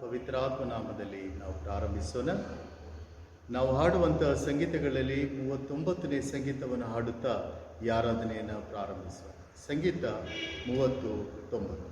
ಪವಿತ್ರಾತ್ಮ ನಾಮದಲ್ಲಿ ನಾವು ಪ್ರಾರಂಭಿಸೋಣ. ನಾವು ಹಾಡುವಂತಹ ಸಂಗೀತಗಳಲ್ಲಿ 39ನೇ ಸಂಗೀತವನ್ನು ಹಾಡುತ್ತಾ ಈ ಆರಾಧನೆಯನ್ನು ಪ್ರಾರಂಭಿಸೋಣ. ಸಂಗೀತ 39.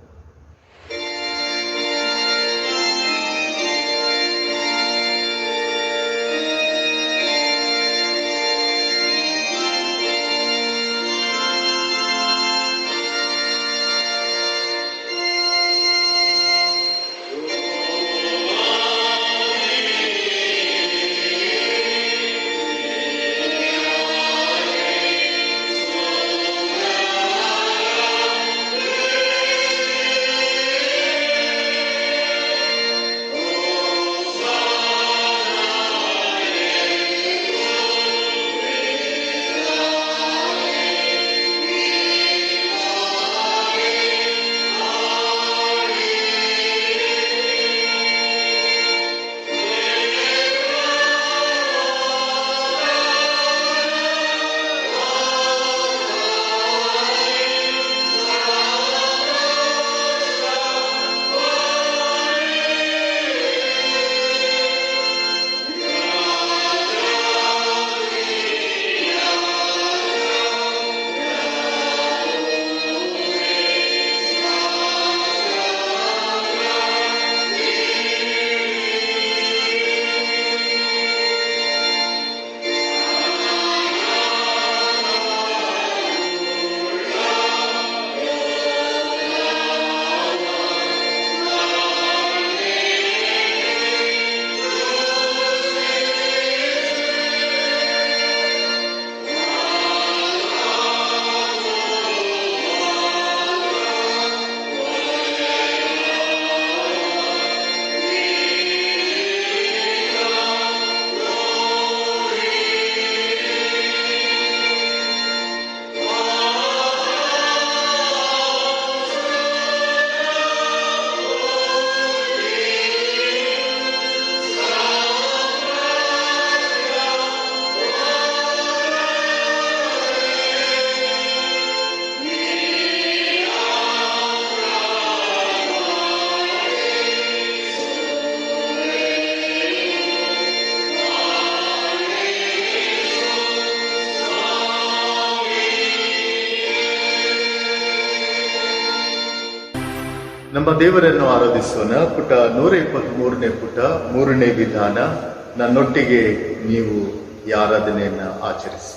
ನಮ್ಮ ದೇವರನ್ನು ಆರಾಧಿಸೋಣ. ಪುಟ 123ನೇ ಪುಟ, 3ನೇ ವಿಧಾನ. ನನ್ನೊಟ್ಟಿಗೆ ನೀವು ಈ ಆರಾಧನೆಯನ್ನ ಆಚರಿಸಿ.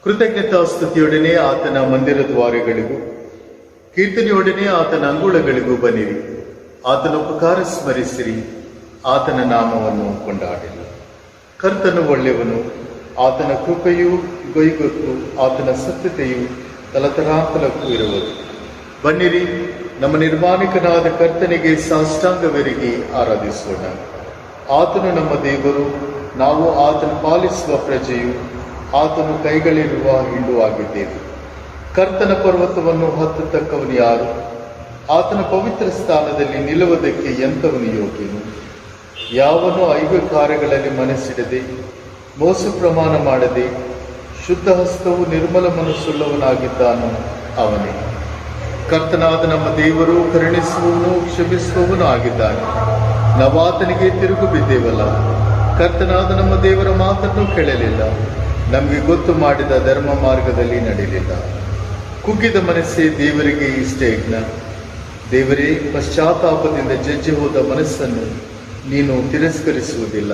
ಕೃತಜ್ಞತಾ ಸ್ತುತಿಯೊಡನೆ ಆತನ ಮಂದಿರ ದ್ವಾರಗಳಿಗೂ, ಕೀರ್ತನೆಯೊಡನೆ ಆತನ ಅಂಗುಳಗಳಿಗೂ ಬನ್ನಿರಿ. ಆತನ ಉಪಕಾರ ಸ್ಮರಿಸಿರಿ, ಆತನ ನಾಮವನ್ನು ಕೊಂಡಾಡಿರಿ. ಕರ್ತನು ಒಳ್ಳೆಯವನು, ಆತನ ಕೃಪೆಯು ಗೊಯ್ಗೊತ್ತು, ಆತನ ಸತ್ಯತೆಯು ತಲತಲಾಂತಲಕ್ಕೂ ಇರುವುದು. ಬನ್ನಿರಿ, ನಮ್ಮ ನಿರ್ಮಾಣಿಕನಾದ ಕರ್ತನಿಗೆ ಸಾಷ್ಟಾಂಗವೆರಗಿ ಆರಾಧಿಸೋಣ. ಆತನು ನಮ್ಮ ದೇವರು, ನಾವು ಆತನ ಪಾಲಿಸುವ ಪ್ರಜೆಯು, ಆತನು ಕೈಗಳಿರುವ ಹಿಂಡುವಾಗಿದ್ದೇವೆ. ಕರ್ತನ ಪರ್ವತವನ್ನು ಹತ್ತತಕ್ಕವನು ಯಾರು? ಆತನ ಪವಿತ್ರ ಸ್ಥಾನದಲ್ಲಿ ನಿಲ್ಲುವುದಕ್ಕೆ ಎಂಥವನು ಯೋಗ್ಯನು? ಯಾವನು ಐಗ ಕಾರ್ಯಗಳಲ್ಲಿ ಮನಸ್ಸಿಡದೆ, ಮೋಸ ಪ್ರಮಾಣ ಮಾಡದೆ, ಶುದ್ಧ ಹಸ್ತವು ನಿರ್ಮಲ ಮನಸ್ಸುಳ್ಳವನಾಗಿದ್ದಾನೋ ಅವನೇ. ಕರ್ತನಾದ ನಮ್ಮ ದೇವರು ಕರುಣಿಸುವವನು, ಕ್ಷಮಿಸುವವನು ಆಗಿದ್ದಾನೆ. ನಾವು ಆತನಿಗೆ ತಿರುಗು ಬಿದ್ದೇವಲ್ಲ. ಕರ್ತನಾದ ನಮ್ಮ ದೇವರ ಮಾತನ್ನು ಕೇಳಲಿಲ್ಲ, ನಮಗೆ ಗೊತ್ತು ಮಾಡಿದ ಧರ್ಮ ಮಾರ್ಗದಲ್ಲಿ ನಡೆಯಲಿಲ್ಲ. ಕುಗ್ಗಿದ ಮನಸ್ಸೇ ದೇವರಿಗೆ ಇಷ್ಟಯಜ್ಞ. ದೇವರೇ, ಪಶ್ಚಾತ್ತಾಪದಿಂದ ಜಜ್ಜಿ ಹೋದ ಮನಸ್ಸನ್ನು ನೀನು ತಿರಸ್ಕರಿಸುವುದಿಲ್ಲ.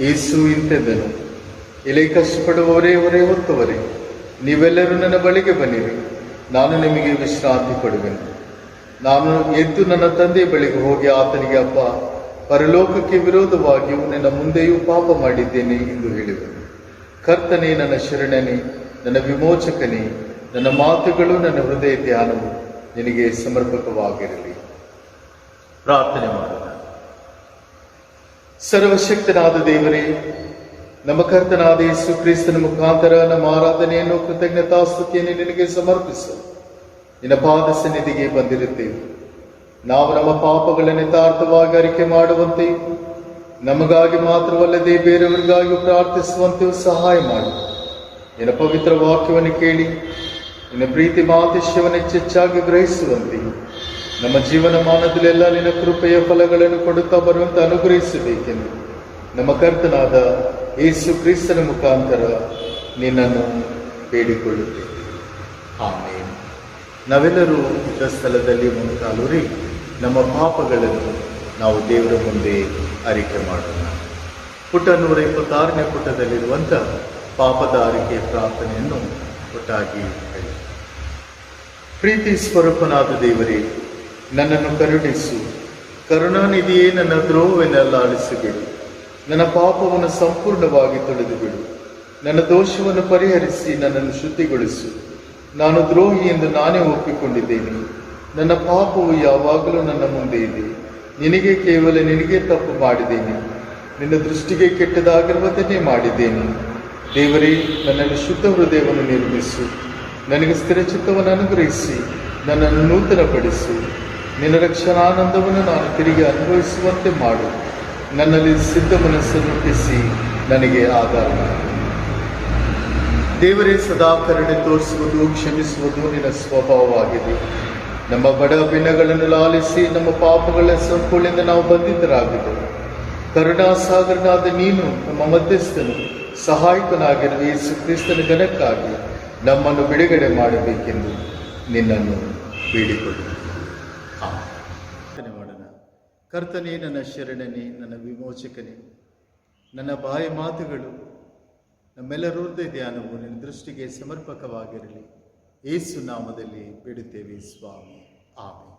ಯೇಸು ಇಂತೆಂದನು, ಎಲೆ ಕಷ್ಟಪಡುವವರೇ, ಹೊರೆ ಹೊತ್ತವರೇ, ನೀವೆಲ್ಲರೂ ನನ್ನ ಬಳಿಗೆ ಬನ್ನಿರಿ, ನಾನು ನಿಮಗೆ ವಿಶ್ರಾಂತಿ ಕೊಡುವೆನು. ನಾನು ಎದ್ದು ನನ್ನ ತಂದೆಯ ಬಳಿಗೆ ಹೋಗಿ ಆತನಿಗೆ, ಅಪ್ಪ, ಪರಲೋಕಕ್ಕೆ ವಿರೋಧವಾಗಿಯೂ ನಿನ್ನ ಮುಂದೆಯೂ ಪಾಪ ಮಾಡಿದ್ದೇನೆ ಎಂದು ಹೇಳುವೆನು. ಕರ್ತನೇ, ನನ್ನ ಶರಣನೇ, ನನ್ನ ವಿಮೋಚಕನೇ, ನನ್ನ ಮಾತುಗಳು, ನನ್ನ ಹೃದಯ ಧ್ಯಾನವು ನಿನಗೆ ಸಮರ್ಪಕವಾಗಿರಲಿ. ಪ್ರಾರ್ಥನೆ ಮಾಡೋಣ. ಸರ್ವಶಕ್ತನಾದ ದೇವರೇ, ನಮ್ಮ ಕರ್ತನಾದ ಯೇಸು ಕ್ರಿಸ್ತನ ಮುಖಾಂತರ ನಮ್ಮ ಆರಾಧನೆಯನ್ನು, ಕೃತಜ್ಞತಾ ಸ್ತುತಿಯನ್ನು ನಿನಗೆ ಸಮರ್ಪಿಸು. ನಿನ್ನ ಪಾದ ಸನ್ನಿಧಿಗೆ ಬಂದಿರುತ್ತೇವೆ. ನಾವು ನಮ್ಮ ಪಾಪಗಳನ್ನು ಯಥಾರ್ಥವಾಗಿ ಅರಿಕೆ ಮಾಡುವಂತೆಯೂ, ನಮಗಾಗಿ ಮಾತ್ರವಲ್ಲದೆ ಬೇರೆಯವರಿಗಾಗಿ ಪ್ರಾರ್ಥಿಸುವಂತೆಯೂ ಸಹಾಯ ಮಾಡಿ. ನಿನ್ನ ಪವಿತ್ರ ವಾಕ್ಯವನ್ನು ಕೇಳಿ ನಿನ್ನ ಪ್ರೀತಿ ಮಾತಿಷ್ಯವನ್ನು ಹೆಚ್ಚೆಚ್ಚಾಗಿ ಗ್ರಹಿಸುವಂತೆಯೂ, ನಮ್ಮ ಜೀವನಮಾನದಲ್ಲೆಲ್ಲ ನಿನ್ನ ಕೃಪೆಯ ಫಲಗಳನ್ನು ಕೊಡುತ್ತಾ ಬರುವಂತೆ ಅನುಗ್ರಹಿಸಬೇಕೆಂದು ನಮ್ಮ ಕರ್ತನಾದ ಯೇಸು ಕ್ರಿಸ್ತನ ಮುಖಾಂತರ ನಿನ್ನನ್ನು ಬೇಡಿಕೊಳ್ಳುತ್ತೇವೆ. ಆಮೇಲೆ ನಾವೆಲ್ಲರೂ ಇದ್ದ ಸ್ಥಳದಲ್ಲಿ ಮೊಣಕಾಲೂರಿ ನಮ್ಮ ಪಾಪಗಳನ್ನು ನಾವು ದೇವರ ಮುಂದೆ ಅರಿಕೆ ಮಾಡೋಣ. ಪುಟ 126ನೇ ಪುಟದಲ್ಲಿರುವಂಥ ಪಾಪದ ಅರಿಕೆ ಪ್ರಾರ್ಥನೆಯನ್ನು ಒಟ್ಟಾಗಿ ಹೇಳಿ. ಪ್ರೀತಿ ಸ್ವರೂಪನಾದ ದೇವರೇ, ನನ್ನನ್ನು ಕರುಣಿಸು. ಕರುಣಾನಿಧಿಯೇ, ನನ್ನ ದ್ರೋಹವನ್ನೆಲ್ಲ ಅಳಿಸಿಬಿಡು. ನನ್ನ ಪಾಪವನ್ನು ಸಂಪೂರ್ಣವಾಗಿ ತೊಳೆದುಬಿಡು. ನನ್ನ ದೋಷವನ್ನು ಪರಿಹರಿಸಿ ನನ್ನನ್ನು ಶುದ್ಧಿಗೊಳಿಸು. ನಾನು ದ್ರೋಹಿ ಎಂದು ನಾನೇ ಒಪ್ಪಿಕೊಂಡಿದ್ದೇನೆ. ನನ್ನ ಪಾಪವು ಯಾವಾಗಲೂ ನನ್ನ ಮುಂದೆ ಇದೆ. ನಿನಗೆ ತಪ್ಪು ಮಾಡಿದ್ದೇನೆ. ನಿನ್ನ ದೃಷ್ಟಿಗೆ ಕೆಟ್ಟದಾಗಿರುವುದನ್ನೇ ಮಾಡಿದ್ದೇನೆ. ದೇವರೇ, ನನ್ನಲ್ಲಿ ಶುದ್ಧ ಹೃದಯವನ್ನು ನಿರ್ಮಿಸು. ನನಗೆ ಸ್ಥಿರಚಿತ್ತವನ್ನು ಅನುಗ್ರಹಿಸಿ ನನ್ನನ್ನು ನೂತನಪಡಿಸು. ನಿನ್ನ ರಕ್ಷಣಾನಂದವನ್ನು ನಾನು ತಿರುಗಿ ಅನುಭವಿಸುವಂತೆ ಮಾಡು. ನನ್ನಲ್ಲಿ ಸಿದ್ಧ ಮನಸ್ಸನ್ನು ಹುಟ್ಟಿಸಿ ನನಗೆ ಆಧಾರ ಮಾಡು. ದೇವರೇ, ಸದಾ ಕರುಣೆ ತೋರಿಸುವುದು, ಕ್ಷಮಿಸುವುದು ನಿನ್ನ ಸ್ವಭಾವವಾಗಿದೆ. ನಮ್ಮ ಬಡ ಭಿನ್ನಗಳನ್ನು ಲಾಲಿಸಿ ನಮ್ಮ ಪಾಪಗಳ ಸಂಪೂರ್ಣದಿಂದ ನಾವು ಬಂಧಿತರಾಗಿದ್ದೆವು. ಕರುಣಾಸಾಗರನಾದ ನೀನು ನಮ್ಮ ಮಧ್ಯಸ್ಥನು, ಸಹಾಯಕನಾಗಿರುವ ಯೇಸು ಕ್ರಿಸ್ತನ ಘನಕ್ಕಾಗಿ ನಮ್ಮನ್ನು ಬಿಡುಗಡೆ ಮಾಡಬೇಕೆಂದು ನಿನ್ನನ್ನು ಬೇಡಿಕೊಳ್ಳು. ಮಾಡೋಣ. ಕರ್ತನೇ, ನನ್ನ ಶರಣನೇ, ನನ್ನ ವಿಮೋಚಕನೇ, ನನ್ನ ಬಾಯಿ ಮಾತುಗಳು, ನಮ್ಮೆಲ್ಲರ ಹೃದಯ ಧ್ಯಾನವು ನಿನ್ನ ದೃಷ್ಟಿಗೆ ಸಮರ್ಪಕವಾಗಿರಲಿ. ಯೇಸು ನಾಮದಲ್ಲಿ ಬೇಡುತ್ತೇವೆ ಸ್ವಾಮಿ, ಆಮೆನ್.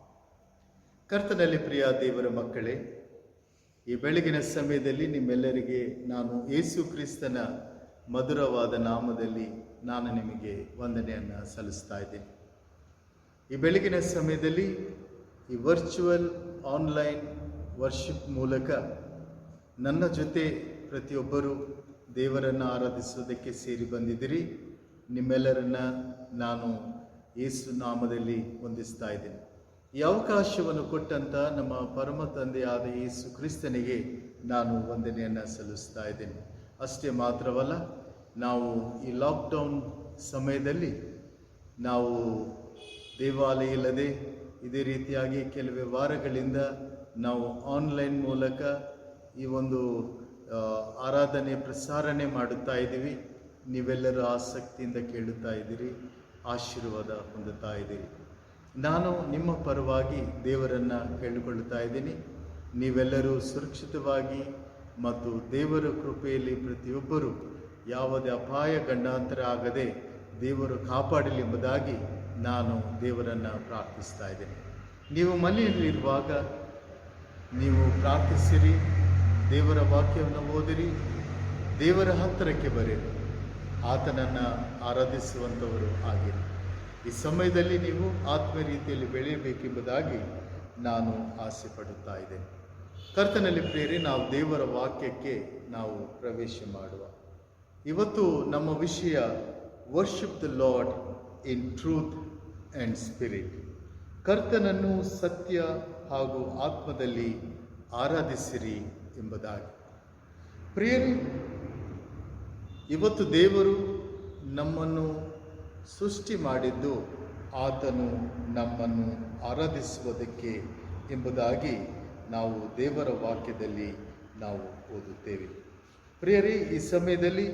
ಕರ್ತನಲ್ಲಿ ಪ್ರಿಯ ದೇವರ ಮಕ್ಕಳೇ, ಈ ಬೆಳಗಿನ ಸಮಯದಲ್ಲಿ ನಿಮ್ಮೆಲ್ಲರಿಗೆ ನಾನು ಯೇಸು ಕ್ರಿಸ್ತನ ಮಧುರವಾದ ನಾಮದಲ್ಲಿ ನಾನು ನಿಮಗೆ ವಂದನೆಯನ್ನು ಸಲ್ಲಿಸ್ತಾ ಇದ್ದೇನೆ. ಈ ಬೆಳಗಿನ ಸಮಯದಲ್ಲಿ ಈ ವರ್ಚುವಲ್ ಆನ್ಲೈನ್ ವರ್ಷಿಪ್ ಮೂಲಕ ನನ್ನ ಜೊತೆ ಪ್ರತಿಯೊಬ್ಬರೂ ದೇವರನ್ನು ಆರಾಧಿಸೋದಕ್ಕೆ ಸೇರಿ ಬಂದಿದ್ದೀರಿ. ನಿಮ್ಮೆಲ್ಲರನ್ನ ನಾನು ಯೇಸು ನಾಮದಲ್ಲಿ ವಂದಿಸ್ತಾ ಇದ್ದೇನೆ. ಈ ಅವಕಾಶವನ್ನು ಕೊಟ್ಟಂತ ನಮ್ಮ ಪರಮ ತಂದೆಯಾದ ಯೇಸು ಕ್ರಿಸ್ತನಿಗೆ ನಾನು ವಂದನೆಯನ್ನು ಸಲ್ಲಿಸ್ತಾ ಇದ್ದೇನೆ. ಅಷ್ಟೇ ಮಾತ್ರವಲ್ಲ, ನಾವು ಈ ಲಾಕ್ಡೌನ್ ಸಮಯದಲ್ಲಿ ನಾವು ದೇವಾಲಯ ಇಲ್ಲದೆ ಇದೇ ರೀತಿಯಾಗಿ ಕೆಲವೇ ವಾರಗಳಿಂದ ನಾವು ಆನ್ಲೈನ್ ಮೂಲಕ ಈ ಒಂದು ಆರಾಧನೆ ಪ್ರಸಾರಣೆ ಮಾಡುತ್ತಾ ಇದ್ದೀವಿ. ನೀವೆಲ್ಲರೂ ಆಸಕ್ತಿಯಿಂದ ಕೇಳುತ್ತಾ ಇದ್ದೀರಿ, ಆಶೀರ್ವಾದ ಹೊಂದುತ್ತಾ ಇದ್ದೀರಿ. ನಾನು ನಿಮ್ಮ ಪರವಾಗಿ ದೇವರನ್ನು ಕೇಳಿಕೊಳ್ಳುತ್ತಾ ಇದ್ದೀನಿ. ನೀವೆಲ್ಲರೂ ಸುರಕ್ಷಿತವಾಗಿ ಮತ್ತು ದೇವರ ಕೃಪೆಯಲ್ಲಿ ಪ್ರತಿಯೊಬ್ಬರೂ ಯಾವುದೇ ಅಪಾಯ ಗಂಡಾಂತರ ಆಗದೆ ದೇವರು ಕಾಪಾಡಲಿ ಎಂಬುದಾಗಿ ನಾನು ದೇವರನ್ನು ಪ್ರಾರ್ಥಿಸ್ತಾ ಇದ್ದೇನೆ. ನೀವು ಮನೆಯಲ್ಲಿರುವಾಗ ನೀವು ಪ್ರಾರ್ಥಿಸಿರಿ, ದೇವರ ವಾಕ್ಯವನ್ನು ಓದಿರಿ, ದೇವರ ಹತ್ತಿರಕ್ಕೆ ಬರೆಯಿರಿ, ಆತನನ್ನು ಆರಾಧಿಸುವಂಥವರು ಆಗಿರಿ. ಈ ಸಮಯದಲ್ಲಿ ನೀವು ಆತ್ಮ ರೀತಿಯಲ್ಲಿ ಬೆಳೆಯಬೇಕೆಂಬುದಾಗಿ ನಾನು ಆಸೆ ಪಡುತ್ತಾ ಇದ್ದೇನೆ. ಕರ್ತನಲ್ಲಿ ಪ್ರಿಯರೇ, ನಾವು ದೇವರ ವಾಕ್ಯಕ್ಕೆ ನಾವು ಪ್ರವೇಶ ಮಾಡುವ. ಇವತ್ತು ನಮ್ಮ ವಿಷಯ worship the lord in truth and spirit. ಕರ್ತನನ್ನು ಸತ್ಯ ಹಾಗೂ ಆತ್ಮದಲ್ಲಿ ಆರಾಧಿಸಿರಿ ಎಂಬುದಾಗಿ. ಪ್ರಿಯರೇ, ಇವತ್ತು ದೇವರು ನಮ್ಮನ್ನು ಸೃಷ್ಟಿ ಮಾಡಿದ್ದು ಆತನು ನಮ್ಮನ್ನು ಆರಾಧಿಸುವುದಕ್ಕೆ ಎಂಬುದಾಗಿ ನಾವು ದೇವರ ವಾಕ್ಯದಲ್ಲಿ ನಾವು ಓದುತ್ತೇವೆ. ಪ್ರಿಯರೇ, ಈ ಸಮಯದಲ್ಲಿ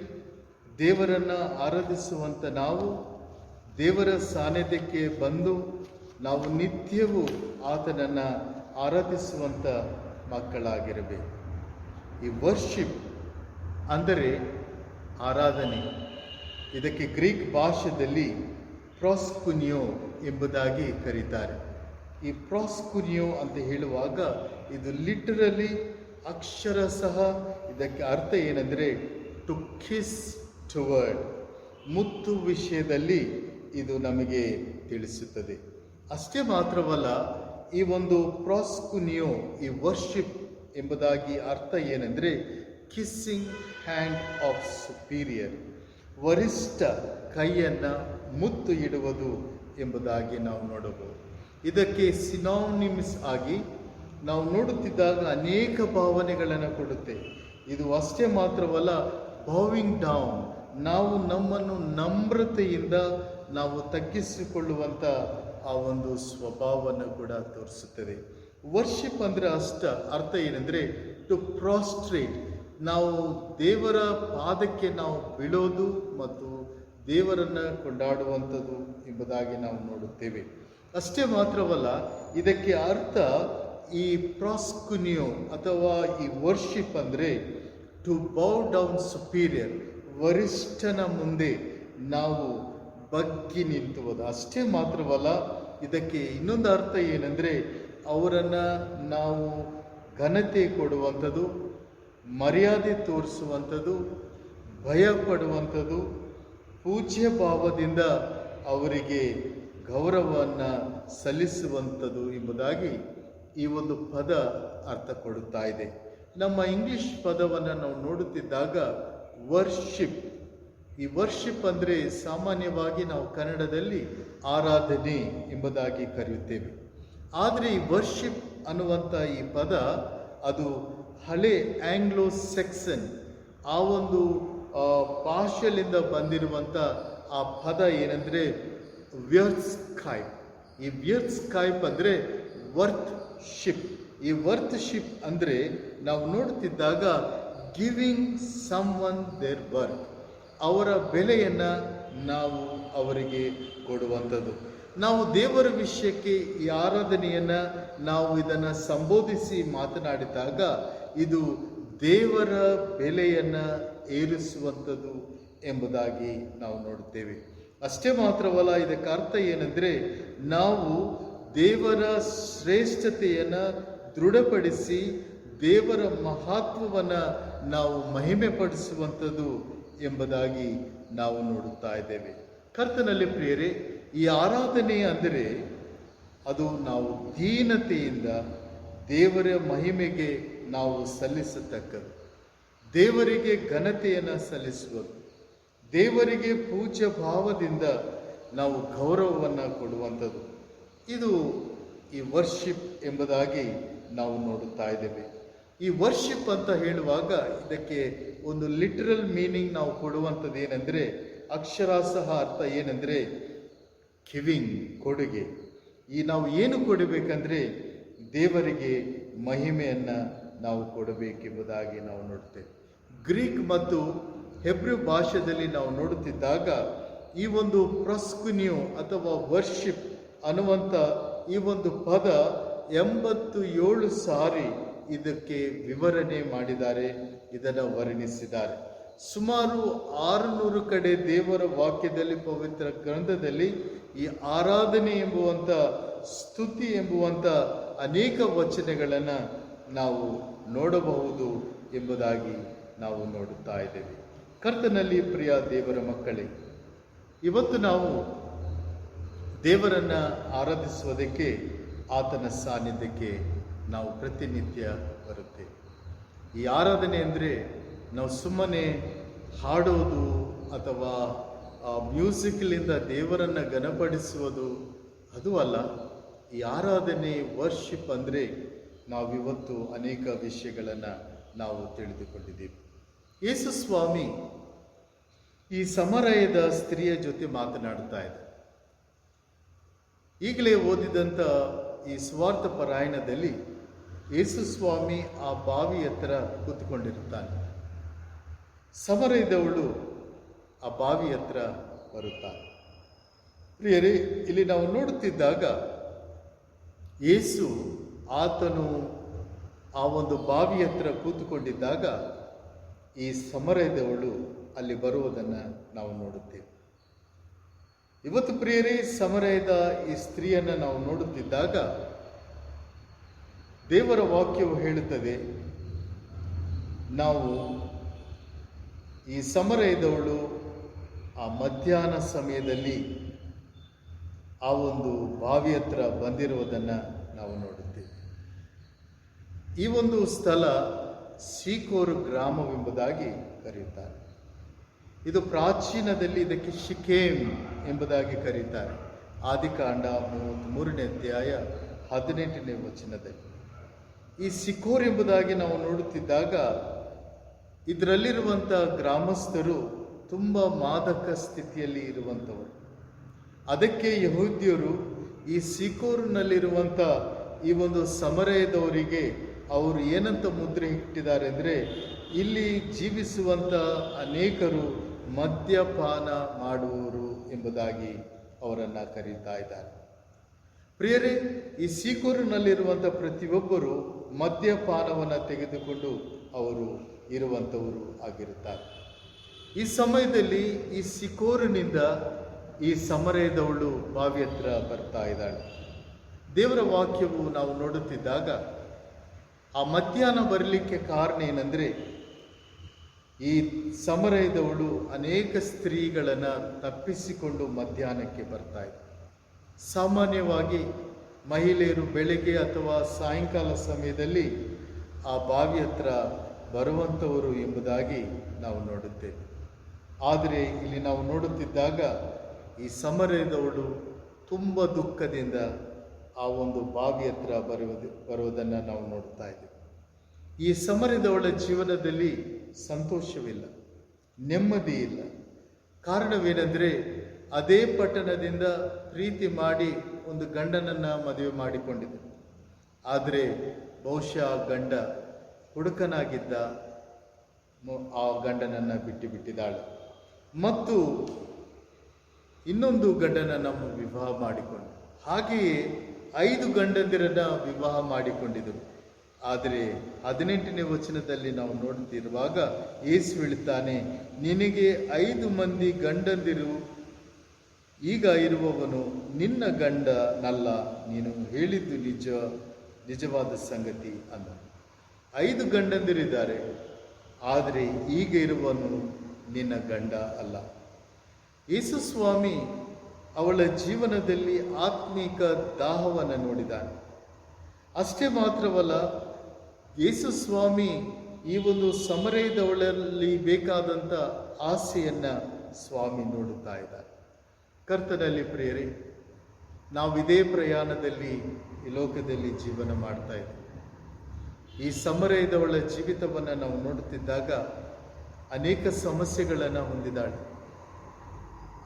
ದೇವರನ್ನು ಆರಾಧಿಸುವಂಥ ನಾವು ದೇವರ ಸಾನ್ನಿಧ್ಯಕ್ಕೆ ಬಂದು ನಾವು ನಿತ್ಯವೂ ಆತನನ್ನು ಆರಾಧಿಸುವಂಥ ಮಕ್ಕಳಾಗಿರಬೇಕು. ಈ ವರ್ಷಿಪ್ ಅಂದರೆ ಆರಾಧನೆ. ಇದಕ್ಕೆ ಗ್ರೀಕ್ ಭಾಷೆಯಲ್ಲಿ ಪ್ರಾಸ್ಕುನಿಯೋ ಎಂಬುದಾಗಿ ಕರೀತಾರೆ. ಈ ಪ್ರಾಸ್ಕುನಿಯೋ ಅಂತ ಹೇಳುವಾಗ ಇದು ಲಿಟರಲಿ ಅಕ್ಷರ ಸಹ ಇದಕ್ಕೆ ಅರ್ಥ ಏನೆಂದರೆ ಟು ಕಿಸ್ ಟುವರ್ಡ್, ಮುತ್ತು ವಿಷಯದಲ್ಲಿ ಇದು ನಮಗೆ ತಿಳಿಸುತ್ತದೆ. ಅಷ್ಟೇ ಮಾತ್ರವಲ್ಲ, ಈ ಒಂದು ಪ್ರಾಸ್ಕುನಿಯೋ, ಈ ವರ್ಷಿಪ್ ಎಂಬುದಾಗಿ ಅರ್ಥ ಏನೆಂದರೆ ಕಿಸ್ಸಿಂಗ್ ಹ್ಯಾಂಡ್ ಆಫ್ ಸುಪೀರಿಯರ್, ವರಿಷ್ಠ ಕೈಯನ್ನು ಮುತ್ತು ಇಡುವುದು ಎಂಬುದಾಗಿ ನಾವು ನೋಡಬಹುದು. ಇದಕ್ಕೆ ಸಿನಾನಿಮ್ಸ್ ಆಗಿ ನಾವು ನೋಡುತ್ತಿದ್ದಾಗ ಅನೇಕ ಭಾವನೆಗಳನ್ನು ಕೊಡುತ್ತೆ. ಇದು ಅಷ್ಟೇ ಮಾತ್ರವಲ್ಲ, ಬಾವಿಂಗ್ ಡೌನ್, ನಾವು ನಮ್ಮನ್ನು ನಮ್ರತೆಯಿಂದ ನಾವು ತಗ್ಗಿಸಿಕೊಳ್ಳುವಂಥ ಆ ಒಂದು ಸ್ವಭಾವವನ್ನು ಕೂಡ ತೋರಿಸುತ್ತದೆ. ವರ್ಷಿಪ್ ಅಂದರೆ ಅರ್ಥ ಏನಂದರೆ ಟು ಪ್ರಾಸ್ಟ್ರೇಟ್, ನಾವು ದೇವರ ಪಾದಕ್ಕೆ ನಾವು ಬೀಳೋದು ಮತ್ತು ದೇವರನ್ನು ಕೊಂಡಾಡುವಂಥದ್ದು ಎಂಬುದಾಗಿ ನಾವು ನೋಡುತ್ತೇವೆ. ಅಷ್ಟೇ ಮಾತ್ರವಲ್ಲ, ಇದಕ್ಕೆ ಅರ್ಥ ಈ ಪ್ರಾಸ್ಕುನಿಯೋ ಅಥವಾ ಈ ವರ್ಷಿಪ್ ಅಂದರೆ ಟು ಬೌ ಡೌನ್ ಸುಪೀರಿಯರ್, ವರಿಷ್ಠನ ಮುಂದೆ ನಾವು ಬಗ್ಗಿ ನಿಂತುವುದು. ಅಷ್ಟೇ ಮಾತ್ರವಲ್ಲ, ಇದಕ್ಕೆ ಇನ್ನೊಂದು ಅರ್ಥ ಏನಂದರೆ ಅವರನ್ನು ನಾವು ಘನತೆ ಕೊಡುವಂಥದ್ದು, ಮರ್ಯಾದೆ ತೋರಿಸುವಂಥದ್ದು, ಭಯ ಪಡುವಂಥದ್ದು, ಪೂಜ್ಯ ಭಾವದಿಂದ ಅವರಿಗೆ ಗೌರವವನ್ನು ಸಲ್ಲಿಸುವಂಥದ್ದು ಎಂಬುದಾಗಿ ಈ ಒಂದು ಪದ ಅರ್ಥ ಕೊಡುತ್ತಾ ಇದೆ. ನಮ್ಮ ಇಂಗ್ಲಿಷ್ ಪದವನ್ನು ನಾವು ನೋಡುತ್ತಿದ್ದಾಗ ವರ್ಷಿಪ್, ಈ ವರ್ಷಿಪ್ ಅಂದರೆ ಸಾಮಾನ್ಯವಾಗಿ ನಾವು ಕನ್ನಡದಲ್ಲಿ ಆರಾಧನೆ ಎಂಬುದಾಗಿ ಕರೆಯುತ್ತೇವೆ. ಆದರೆ ಈ ವರ್ಷಿಪ್ ಅನ್ನುವಂಥ ಈ ಪದ ಅದು ಹಳೆ ಆಂಗ್ಲೋ ಸೆಕ್ಸನ್ ಆ ಒಂದು ಭಾಷೆಯಿಂದ ಬಂದಿರುವಂಥ ಆ ಪದ ಏನಂದರೆ ವ್ಯರ್ತ್ಸ್ಕೈಪ್. ಈ ವ್ಯರ್ತ್ಸ್ಕೈಪ್ ಅಂದರೆ ವರ್ತ್ ಶಿಪ್. ಈ ವರ್ತ್ ಶಿಪ್ ಅಂದರೆ ನಾವು ನೋಡುತ್ತಿದ್ದಾಗ giving someone their worth, ಅವರ ಬೆಲೆಯನ್ನು ನಾವು ಅವರಿಗೆ ಕೊಡುವಂಥದ್ದು. ನಾವು ದೇವರ ವಿಷಯಕ್ಕೆ ಈ ಆರಾಧನೆಯನ್ನು ನಾವು ಇದನ್ನು ಸಂಬೋಧಿಸಿ ಮಾತನಾಡಿದಾಗ ಇದು ದೇವರ ಬೆಲೆಯನ್ನು ಏರಿಸುವಂಥದ್ದು ಎಂಬುದಾಗಿ ನಾವು ನೋಡುತ್ತೇವೆ. ಅಷ್ಟೇ ಮಾತ್ರವಲ್ಲ, ಇದಕ್ಕೆ ಅರ್ಥ ಏನೆಂದರೆ ನಾವು ದೇವರ ಶ್ರೇಷ್ಠತೆಯನ್ನು ದೃಢಪಡಿಸಿ ದೇವರ ಮಹತ್ವವನ್ನು ನಾವು ಮಹಿಮೆ ಪಡಿಸುವಂಥದ್ದು ಎಂಬುದಾಗಿ ನಾವು ನೋಡುತ್ತಾ ಇದ್ದೇವೆ. ಕರ್ತನಲ್ಲಿ ಪ್ರಿಯರೇ, ಈ ಆರಾಧನೆ ಅಂದರೆ ಅದು ನಾವು ದೀನತೆಯಿಂದ ದೇವರ ಮಹಿಮೆಗೆ ನಾವು ಸಲ್ಲಿಸತಕ್ಕದ್ದು, ದೇವರಿಗೆ ಘನತೆಯನ್ನು ಸಲ್ಲಿಸುವುದು, ದೇವರಿಗೆ ಪೂಜ್ಯ ಭಾವದಿಂದ ನಾವು ಗೌರವವನ್ನು ಕೊಡುವಂಥದ್ದು. ಇದು ಈ ವರ್ಷಿಪ್ ಎಂಬುದಾಗಿ ನಾವು ನೋಡುತ್ತಾ ಇದ್ದೇವೆ. ಈ ವರ್ಷಿಪ್ ಅಂತ ಹೇಳುವಾಗ ಇದಕ್ಕೆ ಒಂದು ಲಿಟರಲ್ ಮೀನಿಂಗ್ ನಾವು ಕೊಡುವಂಥದ್ದು ಏನೆಂದರೆ, ಅಕ್ಷರಶಃ ಅರ್ಥ ಏನೆಂದರೆ ಗಿವಿಂಗ್, ಕೊಡುಗೆ. ಈ ನಾವು ಏನು ಕೊಡಬೇಕಂದ್ರೆ ದೇವರಿಗೆ ಮಹಿಮೆಯನ್ನು ನಾವು ಕೊಡಬೇಕೆಂಬುದಾಗಿ ನಾವು ನೋಡ್ತೇವೆ. ಗ್ರೀಕ್ ಮತ್ತು ಹೆಬ್ರೂ ಭಾಷೆಯಲ್ಲಿ ನಾವು ನೋಡುತ್ತಿದ್ದಾಗ ಈ ಒಂದು ಪ್ರಸ್ಕುನಿಯೋ ಅಥವಾ ವರ್ಷಿಪ್ ಅನ್ನುವಂಥ ಈ ಒಂದು ಪದ 87 ಸಾರಿ ಇದಕ್ಕೆ ವಿವರಣೆ ಮಾಡಿದ್ದಾರೆ, ಇದನ್ನು ವರ್ಣಿಸಿದ್ದಾರೆ. ಸುಮಾರು 600 ಕಡೆ ದೇವರ ವಾಕ್ಯದಲ್ಲಿ, ಪವಿತ್ರ ಗ್ರಂಥದಲ್ಲಿ ಈ ಆರಾಧನೆ ಎಂಬುವಂಥ, ಸ್ತುತಿ ಎಂಬುವಂಥ ಅನೇಕ ವಚನಗಳನ್ನು ನಾವು ನೋಡಬಹುದು ಎಂಬುದಾಗಿ ನಾವು ನೋಡುತ್ತಾ ಇದ್ದೇವೆ. ಕರ್ತನಲ್ಲಿ ಪ್ರಿಯ ದೇವರ ಮಕ್ಕಳೇ, ಇವತ್ತು ನಾವು ದೇವರನ್ನು ಆರಾಧಿಸುವುದಕ್ಕೆ, ಆತನ ಸಾನ್ನಿಧ್ಯಕ್ಕೆ ನಾವು ಪ್ರತಿನಿತ್ಯ ಬರುತ್ತೇವೆ. ಈ ಆರಾಧನೆ ಅಂದರೆ ನಾವು ಸುಮ್ಮನೆ ಹಾಡೋದು ಅಥವಾ ಮ್ಯೂಸಿಕ್ಲಿಂದ ದೇವರನ್ನು ಘನಪಡಿಸುವುದು ಅದು ಅಲ್ಲ. ಈ ಆರಾಧನೆ ವರ್ಷಿಪ್ ಅಂದರೆ ನಾವಿವತ್ತು ಅನೇಕ ವಿಷಯಗಳನ್ನು ನಾವು ತಿಳಿದುಕೊಂಡಿದ್ದೇವೆ. ಯೇಸು ಸ್ವಾಮಿ ಈ ಸಮರಯದ ಸ್ತ್ರೀಯ ಜೊತೆ ಮಾತನಾಡುತ್ತಾ ಇದ್ದ. ಈಗಲೇ ಓದಿದಂಥ ಈ ಸ್ವಾರ್ಥ ಪರಾಯಣದಲ್ಲಿ ಯೇಸು ಸ್ವಾಮಿ ಆ ಬಾವಿ ಹತ್ರ ಕೂತ್ಕೊಂಡಿರುತ್ತಾನೆ. ಸಮರಯದವಳು ಆ ಬಾವಿ ಹತ್ರ ಬರುತ್ತಾನೆ. ಪ್ರಿಯರೇ, ಇಲ್ಲಿ ನಾವು ನೋಡುತ್ತಿದ್ದಾಗ ಯೇಸು ಆತನು ಆ ಒಂದು ಬಾವಿ ಹತ್ರ ಕೂತುಕೊಂಡಿದ್ದಾಗ ಈ ಸಮರಯದವಳು ಅಲ್ಲಿ ಬರುವುದನ್ನು ನಾವು ನೋಡುತ್ತೇವೆ. ಇವತ್ತು ಪ್ರಿಯರೇ, ಸಮರಯದ ಈ ಸ್ತ್ರೀಯನ್ನು ನಾವು ನೋಡುತ್ತಿದ್ದಾಗ ದೇವರ ವಾಕ್ಯವು ಹೇಳುತ್ತದೆ, ನಾವು ಈ ಸಮರಯದವಳು ಆ ಮಧ್ಯಾಹ್ನ ಸಮಯದಲ್ಲಿ ಆ ಒಂದು ಬಾವಿ ಹತ್ರ ಬಂದಿರುವುದನ್ನು ನಾವು ನೋಡುತ್ತೇವೆ. ಈ ಒಂದು ಸ್ಥಳ ಸೀಕೋರು ಗ್ರಾಮವೆಂಬುದಾಗಿ ಕರೆಯುತ್ತಾರೆ. ಇದು ಪ್ರಾಚೀನದಲ್ಲಿ ಇದಕ್ಕೆ ಶಿಕೇಮ್ ಎಂಬುದಾಗಿ ಕರೆಯುತ್ತಾರೆ. ಆದಿಕಾಂಡ 33ನೇ ಅಧ್ಯಾಯ 18ನೇ ವಚನದಲ್ಲಿ ಈ ಸಿಕೋರ್ ಎಂಬುದಾಗಿ ನಾವು ನೋಡುತ್ತಿದ್ದಾಗ ಇದರಲ್ಲಿರುವಂಥ ಗ್ರಾಮಸ್ಥರು ತುಂಬ ಮಾದಕ ಸ್ಥಿತಿಯಲ್ಲಿ ಇರುವಂಥವರು. ಅದಕ್ಕೆ ಯಹೂದ್ಯರು ಈ ಸಿಕೋರ್ನಲ್ಲಿರುವಂಥ ಈ ಒಂದು ಸಮರಯದವರಿಗೆ ಅವರು ಏನಂತ ಮುದ್ರೆ ಇಟ್ಟಿದ್ದಾರೆ ಅಂದರೆ, ಇಲ್ಲಿ ಜೀವಿಸುವಂಥ ಅನೇಕರು ಮದ್ಯಪಾನ ಮಾಡುವವರು ಎಂಬುದಾಗಿ ಅವರನ್ನು ಕರೀತಾ ಇದ್ದಾರೆ. ಪ್ರಿಯರೇ, ಈ ಸಿಕೋರಿನಲ್ಲಿರುವಂಥ ಪ್ರತಿಯೊಬ್ಬರು ಮದ್ಯಪಾನವನ್ನು ತೆಗೆದುಕೊಂಡು ಅವರು ಇರುವಂಥವರು ಆಗಿರುತ್ತಾರೆ. ಈ ಸಮಯದಲ್ಲಿ ಈ ಸಿಕೋರಿನಿಂದ ಈ ಸಮರಯದವಳು ಬಾವಿ ಹತ್ರ ಬರ್ತಾ ಇದ್ದಾಳೆ. ದೇವರ ವಾಕ್ಯವು ನಾವು ನೋಡುತ್ತಿದ್ದಾಗ ಆ ಮಧ್ಯಾಹ್ನ ಬರಲಿಕ್ಕೆ ಕಾರಣ ಏನಂದರೆ, ಈ ಸಮರಯದವಳು ಅನೇಕ ಸ್ತ್ರೀಗಳನ್ನು ತಪ್ಪಿಸಿಕೊಂಡು ಮಧ್ಯಾಹ್ನಕ್ಕೆ ಬರ್ತಾ ಇದ್ದ. ಸಾಮಾನ್ಯವಾಗಿ ಮಹಿಳೆಯರು ಬೆಳಗ್ಗೆ ಅಥವಾ ಸಾಯಂಕಾಲ ಸಮಯದಲ್ಲಿ ಆ ಬಾವಿ ಹತ್ರ ಬರುವಂಥವರು ಎಂಬುದಾಗಿ ನಾವು ನೋಡುತ್ತೇವೆ. ಆದರೆ ಇಲ್ಲಿ ನಾವು ನೋಡುತ್ತಿದ್ದಾಗ ಈ ಸಮರಯದವಳು ತುಂಬ ದುಃಖದಿಂದ ಆ ಒಂದು ಬಾವಿ ಹತ್ರ ಬರುವುದನ್ನು ನಾವು ನೋಡ್ತಾ ಇದ್ದೇವೆ. ಈ ಸಮರಯದವಳ ಜೀವನದಲ್ಲಿ ಸಂತೋಷವಿಲ್ಲ, ನೆಮ್ಮದಿ ಇಲ್ಲ. ಕಾರಣವೇನೆಂದರೆ, ಅದೇ ಪಟ್ಟಣದಿಂದ ಪ್ರೀತಿ ಮಾಡಿ ಒಂದು ಗಂಡನನ್ನು ಮದುವೆ ಮಾಡಿಕೊಂಡಿದ್ದರು. ಆದರೆ ಬಹುಶಃ ಗಂಡ ಹುಡುಕನಾಗಿದ್ದ, ಆ ಗಂಡನನ್ನು ಬಿಟ್ಟಿದ್ದಾಳೆ ಮತ್ತು ಇನ್ನೊಂದು ಗಂಡನನ್ನು ವಿವಾಹ ಮಾಡಿಕೊಂಡು, ಹಾಗೆಯೇ 5 ಗಂಡಂದಿರನ್ನು ವಿವಾಹ ಮಾಡಿಕೊಂಡಿದ್ದರು. ಆದರೆ 18ನೇ ವಚನದಲ್ಲಿ ನಾವು ನೋಡುತ್ತಿರುವಾಗ ಯೇಸು ಹೇಳುತ್ತಾನೆ, ನಿನಗೆ 5 ಮಂದಿ ಗಂಡಂದಿರು, ಈಗ ಇರುವವನು ನಿನ್ನ ಗಂಡನಲ್ಲ, ನೀನು ಹೇಳಿದ್ದು ನಿಜವಾದ ಸಂಗತಿ ಅಂದ. 5 ಗಂಡಂದಿರಿದ್ದಾರೆ, ಆದರೆ ಈಗ ಇರುವವನು ನಿನ್ನ ಗಂಡ ಅಲ್ಲ. ಯೇಸು ಸ್ವಾಮಿ ಅವಳ ಜೀವನದಲ್ಲಿ ಆತ್ಮಿಕ ದಾಹವನ್ನು ನೋಡಿದ್ದಾನೆ. ಅಷ್ಟೇ ಮಾತ್ರವಲ್ಲ, ಯೇಸು ಸ್ವಾಮಿ ಈ ಒಂದು ಸಮರಯದವಳಲ್ಲಿ ಬೇಕಾದಂಥ ಆಸೆಯನ್ನು ಸ್ವಾಮಿ ನೋಡುತ್ತಾ ಇದ್ದಾರೆ. ಕರ್ತನಲ್ಲಿ ಪ್ರಿಯರೇ, ನಾವು ಇದೇ ಪ್ರಯಾಣದಲ್ಲಿ ಈ ಲೋಕದಲ್ಲಿ ಜೀವನ ಮಾಡ್ತಾ ಇದ್ದೇವೆ. ಈ ಸಮರಯದವಳ ಜೀವಿತವನ್ನು ನಾವು ನೋಡುತ್ತಿದ್ದಾಗ ಅನೇಕ ಸಮಸ್ಯೆಗಳನ್ನು ಹೊಂದಿದ್ದಾಳೆ.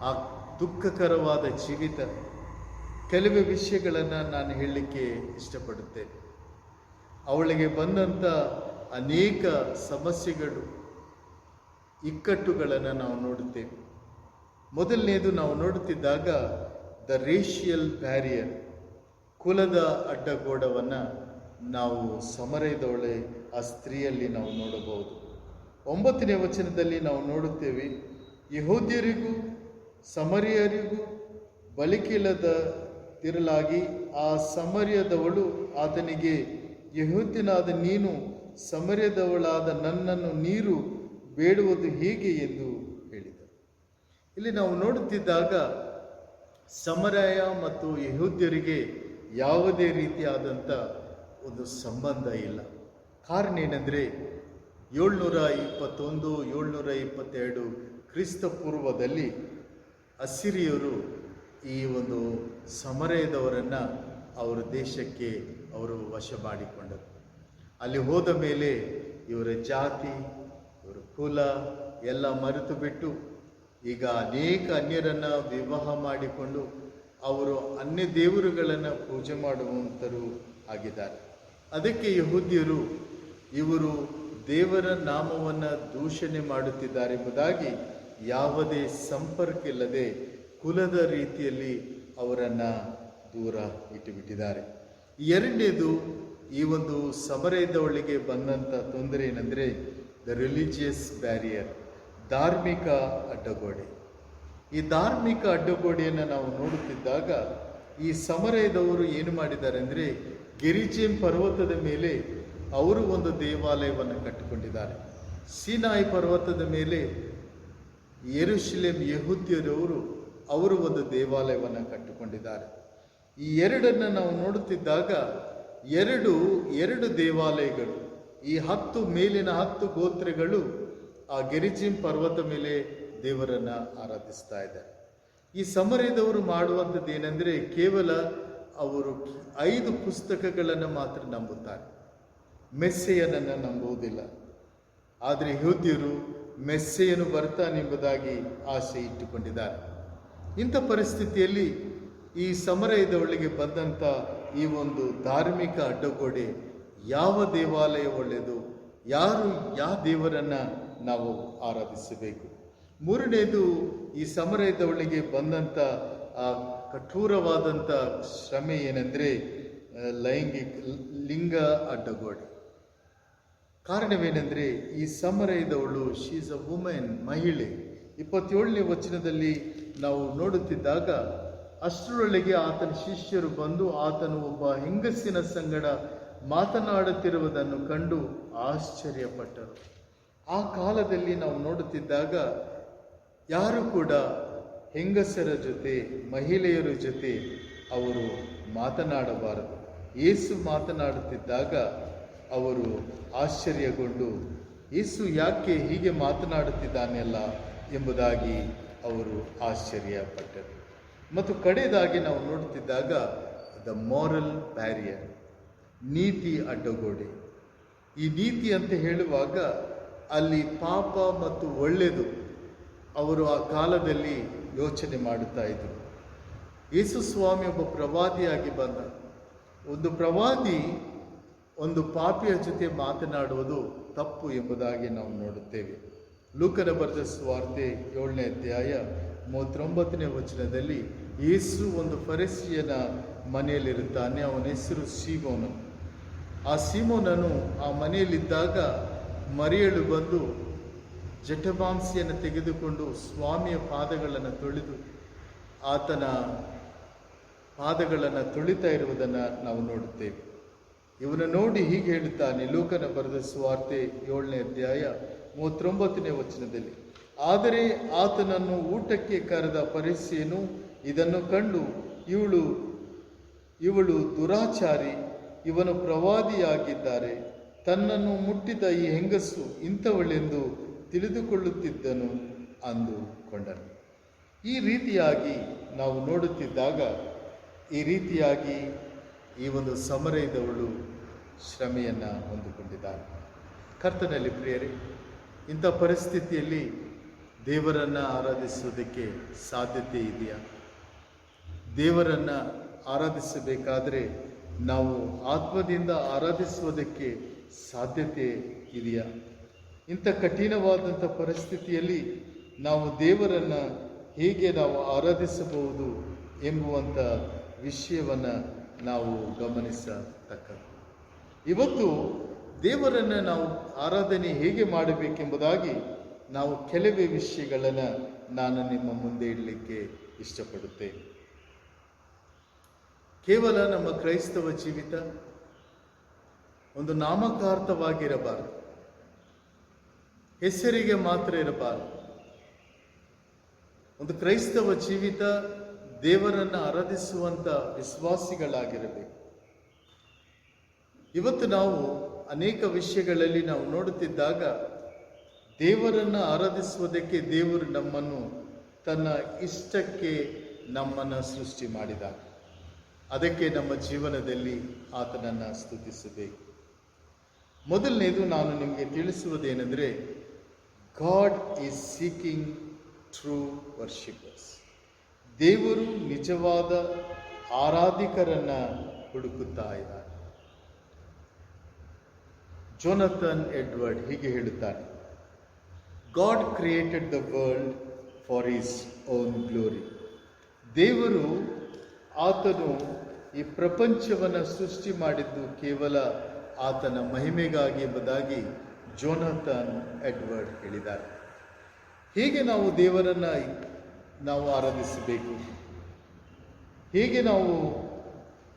ಆ ದುಃಖಕರವಾದ ಜೀವಿತ, ಕೆಲವೇ ವಿಷಯಗಳನ್ನು ನಾನು ಹೇಳಲಿಕ್ಕೆ ಇಷ್ಟಪಡುತ್ತೇನೆ. ಅವಳಿಗೆ ಬಂದಂಥ ಅನೇಕ ಸಮಸ್ಯೆಗಳು, ಇಕ್ಕಟ್ಟುಗಳನ್ನು ನಾವು ನೋಡುತ್ತೇವೆ. ಮೊದಲನೇದು ನಾವು ನೋಡುತ್ತಿದ್ದಾಗ ದ ರೇಷಿಯಲ್ ಬ್ಯಾರಿಯರ್, ಕುಲದ ಅಡ್ಡಗೋಡವನ್ನು ನಾವು ಸಮರಯದವಳೆ ಆ ಸ್ತ್ರೀಯಲ್ಲಿ ನಾವು ನೋಡಬಹುದು. 9ನೇ ವಚನದಲ್ಲಿ ನಾವು ನೋಡುತ್ತೇವೆ, ಯೆಹೂದ್ಯರಿಗೂ ಸಮರಿಯರಿಗೂ ಬಲಿಕಿಲ್ಲದಿರಲಾಗಿ ಆ ಸಮರ್ಯದವಳು ಆತನಿಗೆ, ಯೆಹೂದ್ಯನಾದ ನೀನು ಸಮರ್ಯದವಳಾದ ನನ್ನನ್ನು ನೀರು ಬೇಡುವುದು ಹೇಗೆ ಎಂದು ಹೇಳಿದರು. ಇಲ್ಲಿ ನಾವು ನೋಡುತ್ತಿದ್ದಾಗ ಸಮರಯ ಮತ್ತು ಯೆಹೂದ್ಯರಿಗೆ ಯಾವುದೇ ರೀತಿಯಾದಂಥ ಒಂದು ಸಂಬಂಧ ಇಲ್ಲ. ಕಾರಣ ಏನೆಂದರೆ, 721 722 ಕ್ರಿಸ್ತ ಪೂರ್ವದಲ್ಲಿ ಅಸಿರಿಯರು ಈ ಒಂದು ಸಮರಯದವರನ್ನು ಅವರ ದೇಶಕ್ಕೆ ಅವರು ವಶ ಮಾಡಿಕೊಂಡರು. ಅಲ್ಲಿ ಹೋದ ಮೇಲೆ ಇವರ ಜಾತಿ, ಇವರ ಕುಲ ಎಲ್ಲ ಮರೆತು ಬಿಟ್ಟು ಈಗ ಅನೇಕ ಅನ್ಯರನ್ನು ವಿವಾಹ ಮಾಡಿಕೊಂಡು ಅವರು ಅನ್ಯ ದೇವರುಗಳನ್ನು ಪೂಜೆ ಮಾಡುವಂಥರು ಆಗಿದ್ದಾರೆ. ಅದಕ್ಕೆ ಯೆಹೂದ್ಯರು ಇವರು ದೇವರ ನಾಮವನ್ನು ದೂಷಣೆ ಮಾಡುತ್ತಿದ್ದಾರೆ ಎಂಬುದಾಗಿ ಯಾವುದೇ ಸಂಪರ್ಕ ಇಲ್ಲದೆ ಕುಲದ ರೀತಿಯಲ್ಲಿ ಅವರನ್ನು ದೂರ ಇಟ್ಟುಬಿಟ್ಟಿದ್ದಾರೆ. ಎರಡನೇದು, ಈ ಒಂದು ಸಮರಯದವಳಿಗೆ ಬಂದಂಥ ತೊಂದರೆ ಏನೆಂದರೆ ದ ರಿಲಿಜಿಯಸ್ ಬ್ಯಾರಿಯರ್, ಧಾರ್ಮಿಕ ಅಡ್ಡಗೋಡೆ. ಈ ಧಾರ್ಮಿಕ ಅಡ್ಡಗೋಡೆಯನ್ನು ನಾವು ನೋಡುತ್ತಿದ್ದಾಗ ಈ ಸಮರಯದವರು ಏನು ಮಾಡಿದ್ದಾರೆ ಅಂದರೆ, ಗೆರಿಜಿಮ್ ಪರ್ವತದ ಮೇಲೆ ಅವರು ಒಂದು ದೇವಾಲಯವನ್ನು ಕಟ್ಟಿಕೊಂಡಿದ್ದಾರೆ. ಸೀನಾಯಿ ಪರ್ವತದ ಮೇಲೆ ಯೆರೂಸಲೇಮ್ ಯೆಹೂದ್ಯರವರು ಅವರು ಒಂದು ದೇವಾಲಯವನ್ನು ಕಟ್ಟಿಕೊಂಡಿದ್ದಾರೆ. ಈ ಎರಡನ್ನು ನಾವು ನೋಡುತ್ತಿದ್ದಾಗ ಎರಡು ದೇವಾಲಯಗಳು, ಈ 10 ಮೇಲಿನ 10 ಗೋತ್ರಗಳು ಆ ಗೆರಿಜಿಮ್ ಪರ್ವತ ಮೇಲೆ ದೇವರನ್ನು ಆರಾಧಿಸ್ತಾ ಇದ್ದಾರೆ. ಈ ಸಮರಯದವರು ಮಾಡುವಂಥದ್ದು ಏನೆಂದರೆ, ಕೇವಲ ಅವರು 5 ಪುಸ್ತಕಗಳನ್ನು ಮಾತ್ರ ನಂಬುತ್ತಾರೆ, ಮೆಸ್ಸೆಯನನ್ನು ನಂಬುವುದಿಲ್ಲ. ಆದರೆ ಯೆಹೂದ್ಯರು ಮೆಸ್ಸೆಯನು ಬರ್ತಾನೆಂಬುದಾಗಿ ಆಸೆ ಇಟ್ಟುಕೊಂಡಿದ್ದಾರೆ. ಇಂಥ ಪರಿಸ್ಥಿತಿಯಲ್ಲಿ ಈ ಸಮರಯದೊಳಗೆ ಬಂದಂಥ ಈ ಒಂದು ಧಾರ್ಮಿಕ ಅಡ್ಡಗೋಡೆ, ಯಾವ ದೇವಾಲಯ ಒಳ್ಳೆಯದು, ಯಾವ ದೇವರನ್ನು ನಾವು ಆರಾಧಿಸಬೇಕು. ಮೂರನೇದು, ಈ ಸಮರಯದೊಳಗೆ ಬಂದಂಥ ಆ ಕಠೋರವಾದಂಥ ಶ್ರಮೆ ಏನೆಂದರೆ ಲಿಂಗ ಅಡ್ಡಗೋಡೆ. ಕಾರಣವೇನೆಂದರೆ ಈ ಸಮರಯದವಳು ಶಿ ಈಸ್ ಅ ವುಮೆನ್, ಮಹಿಳೆ. 27ನೇ ವಚನದಲ್ಲಿ ನಾವು ನೋಡುತ್ತಿದ್ದಾಗ, ಅಷ್ಟರೊಳಗೆ ಆತನ ಶಿಷ್ಯರು ಬಂದು ಆತನು ಒಬ್ಬ ಹೆಂಗಸಿನ ಸಂಗಡ ಮಾತನಾಡುತ್ತಿರುವುದನ್ನು ಕಂಡು ಆಶ್ಚರ್ಯಪಟ್ಟರು. ಆ ಕಾಲದಲ್ಲಿ ನಾವು ನೋಡುತ್ತಿದ್ದಾಗ ಯಾರು ಕೂಡ ಹೆಂಗಸರ ಜೊತೆ, ಮಹಿಳೆಯರ ಜೊತೆ ಅವರು ಮಾತನಾಡಬಾರದು. ಯೇಸು ಮಾತನಾಡುತ್ತಿದ್ದಾಗ ಅವರು ಆಶ್ಚರ್ಯಗೊಂಡು ಯೇಸು ಯಾಕೆ ಹೀಗೆ ಮಾತನಾಡುತ್ತಿದ್ದಾನೆಲ್ಲ ಎಂಬುದಾಗಿ ಅವರು ಆಶ್ಚರ್ಯಪಟ್ಟರು. ಮತ್ತು ಕಡೆಯದಾಗಿ ನಾವು ನೋಡುತ್ತಿದ್ದಾಗ ದ ಮಾರಲ್ ಬ್ಯಾರಿಯರ್, ನೀತಿ ಅಡ್ಡಗೋಡೆ. ಈ ನೀತಿ ಅಂತ ಹೇಳುವಾಗ ಅಲ್ಲಿ ಪಾಪ ಮತ್ತು ಒಳ್ಳೆಯದು ಅವರು ಆ ಕಾಲದಲ್ಲಿ ಯೋಚನೆ ಮಾಡುತ್ತಾ ಇದ್ದರು. ಯೇಸು ಸ್ವಾಮಿ ಒಬ್ಬ ಪ್ರವಾದಿಯಾಗಿ ಬಂದ. ಒಂದು ಪ್ರವಾದಿ ಒಂದು ಪಾಪಿಯ ಜೊತೆ ಮಾತನಾಡುವುದು ತಪ್ಪು ಎಂಬುದಾಗಿ ನಾವು ನೋಡುತ್ತೇವೆ. ಲೂಕನ ಬರೆದ ಸುವಾರ್ತೆ 7ನೇ ಅಧ್ಯಾಯ 39ನೇ ವಚನದಲ್ಲಿ ಯೇಸು ಒಂದು ಫರಿಸಿಯನ ಮನೆಯಲ್ಲಿರುತ್ತಾನೆ. ಅವನ ಹೆಸರು ಸೀಮೋನು. ಆ ಸೀಮೋನನು ಆ ಮನೆಯಲ್ಲಿದ್ದಾಗ ಮರಿಯಳು ಬಂದು ಜಠಮಾಂಸಿಯನ್ನು ತೆಗೆದುಕೊಂಡು ಸ್ವಾಮಿಯ ಪಾದಗಳನ್ನು ತೊಳೆದು ಆತನ ಪಾದಗಳನ್ನು ತೊಳಿತಾ ಇರುವುದನ್ನು ನಾವು ನೋಡುತ್ತೇವೆ. ಇವನು ನೋಡಿ ಹೀಗೆ ಹೇಳುತ್ತಾನೆ, ಲೂಕನ ಬರೆದ ಸುವಾರ್ತೆ 7ನೇ ಅಧ್ಯಾಯ 39ನೇ ವಚನದಲ್ಲಿ, ಆದರೆ ಆತನನ್ನು ಊಟಕ್ಕೆ ಕರೆದ ಫರಿಸಿಯನು ಇದನ್ನು ಕಂಡು ಇವಳು ದುರಾಚಾರಿ, ಇವನು ಪ್ರವಾದಿಯಾಗಿದ್ದಾರೆ, ತನ್ನನ್ನು ಮುಟ್ಟಿದ ಈ ಹೆಂಗಸು ಇಂಥವಳೆಂದು ತಿಳಿದುಕೊಳ್ಳುತ್ತಿದ್ದನು ಅಂದುಕೊಂಡನು. ಈ ರೀತಿಯಾಗಿ ನಾವು ನೋಡುತ್ತಿದ್ದಾಗ ಈ ರೀತಿಯಾಗಿ ಈ ಒಂದು ಸಮರಯದವಳು ಶ್ರಮೆಯನ್ನು ಹೊಂದಿಕೊಂಡಿದ್ದಾಳೆ. ಕರ್ತನಲ್ಲಿ ಪ್ರಿಯರೇ, ಇಂಥ ಪರಿಸ್ಥಿತಿಯಲ್ಲಿ ದೇವರನ್ನು ಆರಾಧಿಸುವುದಕ್ಕೆ ಸಾಧ್ಯತೆ ಇದೆಯಾ? ದೇವರನ್ನು ಆರಾಧಿಸಬೇಕಾದರೆ ನಾವು ಆತ್ಮದಿಂದ ಆರಾಧಿಸುವುದಕ್ಕೆ ಸಾಧ್ಯತೆ ಇದೆಯಾ? ಇಂಥ ಕಠಿಣವಾದಂಥ ಪರಿಸ್ಥಿತಿಯಲ್ಲಿ ನಾವು ದೇವರನ್ನು ಹೇಗೆ ನಾವು ಆರಾಧಿಸಬಹುದು ಎಂಬುವಂಥ ವಿಷಯವನ್ನು ನಾವು ಗಮನಿಸತಕ್ಕದ್ದು. ಇವತ್ತು ದೇವರನ್ನು ನಾವು ಆರಾಧನೆ ಹೇಗೆ ಮಾಡಬೇಕೆಂಬುದಾಗಿ ನಾವು ಕೆಲವೇ ವಿಷಯಗಳನ್ನು ನಾನು ನಿಮ್ಮ ಮುಂದೆ ಇಡಲಿಕ್ಕೆ ಇಷ್ಟಪಡುತ್ತೇನೆ. ಕೇವಲ ನಮ್ಮ ಕ್ರೈಸ್ತವ ಜೀವಿತ ಒಂದು ನಾಮಕಾರ್ಥವಾಗಿರಬಾರದು, ಹೆಸರಿಗೆ ಮಾತ್ರ ಇರಬಾರದು. ಒಂದು ಕ್ರೈಸ್ತವ ಜೀವಿತ ದೇವರನ್ನು ಆರಾಧಿಸುವಂಥ ವಿಶ್ವಾಸಿಗಳಾಗಿರಬೇಕು. ಇವತ್ತು ನಾವು ಅನೇಕ ವಿಷಯಗಳಲ್ಲಿ ನಾವು ನೋಡುತ್ತಿದ್ದಾಗ ದೇವರನ್ನು ಆರಾಧಿಸುವುದಕ್ಕೆ ದೇವರು ನಮ್ಮನ್ನು ತನ್ನ ಇಷ್ಟಕ್ಕೆ ನಮ್ಮನ್ನು ಸೃಷ್ಟಿ ಮಾಡಿದ. ಅದಕ್ಕೆ ನಮ್ಮ ಜೀವನದಲ್ಲಿ ಆತನನ್ನು ಸ್ತುತಿಸಬೇಕು. ಮೊದಲನೇದು ನಾನು ನಿಮಗೆ ತಿಳಿಸುವುದೇನೆಂದರೆ, god is seeking true worshippers. ದೇವರು ನಿಜವಾದ ಆರಾಧಿಕರನ್ನು ಹುಡುಕುತ್ತಾ ಇದ್ದಾನೆ. ಜೋನಥನ್ ಎಡ್ವರ್ಡ್ ಹೀಗೆ ಹೇಳುತ್ತಾನೆ, god created the world for his own glory. ದೇವರು ಆತನು ಈ ಪ್ರಪಂಚವನ್ನು ಸೃಷ್ಟಿ ಮಾಡಿದ್ದು ಕೇವಲ ಆತನ ಮಹಿಮೆಗಾಗಿ ಎಂಬುದಾಗಿ ಜೋನಥನ್ ಎಡ್ವರ್ಡ್ ಹೇಳಿದ್ದಾರೆ. ಹೇಗೆ ನಾವು ದೇವರನ್ನು ನಾವು ಆರಾಧಿಸಬೇಕು, ಹೇಗೆ ನಾವು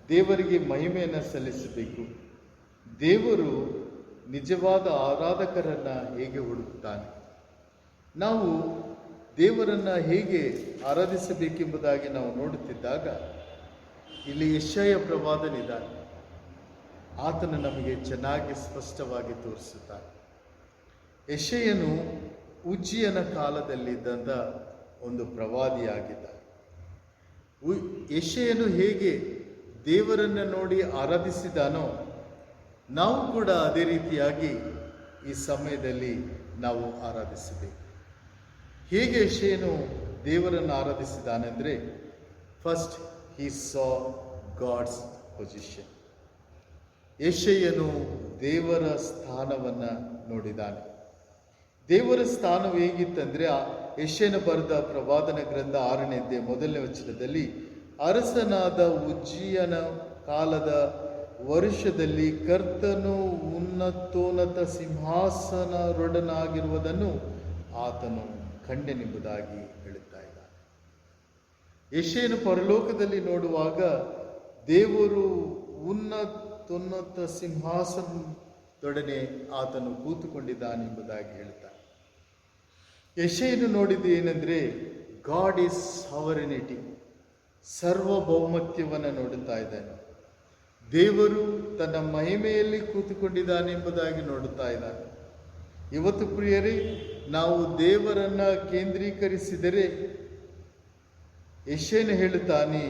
ದೇವರಿಗೆ ಮಹಿಮೆಯನ್ನು ಸಲ್ಲಿಸಬೇಕು, ದೇವರು ನಿಜವಾದ ಆರಾಧಕರನ್ನು ಹೇಗೆ ಹುಡುಕುತ್ತಾನೆ, ನಾವು ದೇವರನ್ನು ಹೇಗೆ ಆರಾಧಿಸಬೇಕೆಂಬುದಾಗಿ ನಾವು ನೋಡುತ್ತಿದ್ದಾಗ ಇಲ್ಲಿ ಯೆಶಾಯ ಪ್ರವಾದನಿದ್ದಾನೆ. ಆತನು ನಮಗೆ ಚೆನ್ನಾಗಿ ಸ್ಪಷ್ಟವಾಗಿ ತೋರಿಸುತ್ತಾನೆ. ಯೆಶಾಯನು ಉಜ್ಜಿಯನ ಕಾಲದಲ್ಲಿದ್ದಂಥ ಒಂದು ಪ್ರವಾದಿಯಾಗಿದ್ದ. ಯೆಶಾಯನು ಹೇಗೆ ದೇವರನ್ನು ನೋಡಿ ಆರಾಧಿಸಿದಾನೋ ನಾವು ಕೂಡ ಅದೇ ರೀತಿಯಾಗಿ ಈ ಸಮಯದಲ್ಲಿ ನಾವು ಆರಾಧಿಸಬೇಕು. ಹೇಗೆ ಯೆಶಾಯನು ದೇವರನ್ನು ಆರಾಧಿಸಿದಾನೆಂದರೆ, first he saw God's position. ಯೆಶಾಯನು ದೇವರ ಸ್ಥಾನವನ್ನು ನೋಡಿದಾನೆ. ದೇವರ ಸ್ಥಾನವು ಹೇಗಿತ್ತಂದ್ರೆ, ಯೆಶಾಯನ ಬರೆದ ಪ್ರವಾದನ ಗ್ರಂಥ 6ನೇ ಅಧ್ಯಾಯ 1ನೇ ವಚನದಲ್ಲಿ, ಅರಸನಾದ ಉಜ್ಜೀಯನ ಕಾಲದ ವರ್ಷದಲ್ಲಿ ಕರ್ತನು ಉನ್ನತೋನ್ನತ ಸಿಂಹಾಸನರೊಡನಾಗಿರುವುದನ್ನು ಆತನು ಕಂಡೆನೆಂಬುದಾಗಿ ಹೇಳುತ್ತಾ ಇದ್ದಾನೆ. ಯೆಶಾಯನು ಪರಲೋಕದಲ್ಲಿ ನೋಡುವಾಗ ದೇವರು ಉನ್ನತೋನ್ನತ ಸಿಂಹಾಸನದೊಡನೆ ಆತನು ಕೂತುಕೊಂಡಿದ್ದಾನೆಂಬುದಾಗಿ ಹೇಳ್ತಾನೆ. ಯೆಶಾಯನು ನೋಡಿದ್ದು ಏನಂದ್ರೆ, ಗಾಡ್ ಈಸ್ ಸಾವರಿನಿಟಿ, ಸಾರ್ವಭೌಮತ್ಯವನ್ನು ನೋಡುತ್ತಾ ಇದ್ದಾನೆ. ದೇವರು ತನ್ನ ಮಹಿಮೆಯಲ್ಲಿ ಕೂತುಕೊಂಡಿದ್ದಾನೆ ಎಂಬುದಾಗಿ ನೋಡುತ್ತಾ ಇದ್ದಾನೆ. ಇವತ್ತು ಪ್ರಿಯರೇ, ನಾವು ದೇವರನ್ನ ಕೇಂದ್ರೀಕರಿಸಿದರೆ, ಯೆಶಾಯನು ಹೇಳುತ್ತಾನೆ,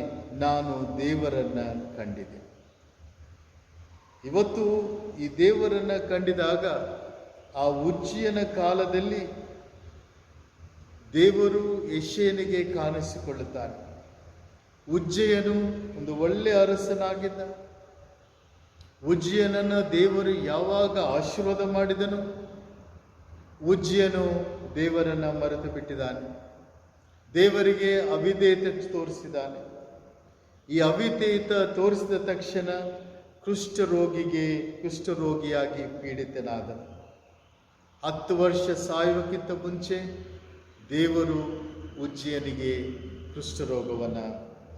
ನಾನು ದೇವರನ್ನ ಕಂಡಿದೆ. ಇವತ್ತು ಈ ದೇವರನ್ನ ಕಂಡಿದಾಗ, ಆ ಉಜ್ಜೀಯನ ಕಾಲದಲ್ಲಿ ದೇವರು ಯೆಶಾಯನಿಗೆ ಕಾಣಿಸಿಕೊಳ್ಳುತ್ತಾನೆ. ಉಜ್ಜೀಯನು ಒಂದು ಒಳ್ಳೆಯ ಅರಸನಾಗಿದ್ದ. ಉಜ್ಜೀಯನನ್ನು ದೇವರು ಯಾವಾಗ ಆಶೀರ್ವಾದ ಮಾಡಿದನು, ಉಜ್ಜೀಯನು ದೇವರನ್ನ ಮರೆತು ಬಿಟ್ಟಿದ್ದಾನೆ. ದೇವರಿಗೆ ಅವಿಧೇಯತೆ ತೋರಿಸಿದ್ದಾನೆ. ಈ ಅವಿಧೇಯತೆ ತೋರಿಸಿದ ತಕ್ಷಣ ಕುಷ್ಠರೋಗಿಯಾಗಿ ಪೀಡಿತನಾದನು. 10 ವರ್ಷ ಸಾಯುವಕ್ಕಿಂತ ಮುಂಚೆ ದೇವರು ಉಜ್ಜೀಯನಿಗೆ ಕುಷ್ಠರೋಗವನ್ನು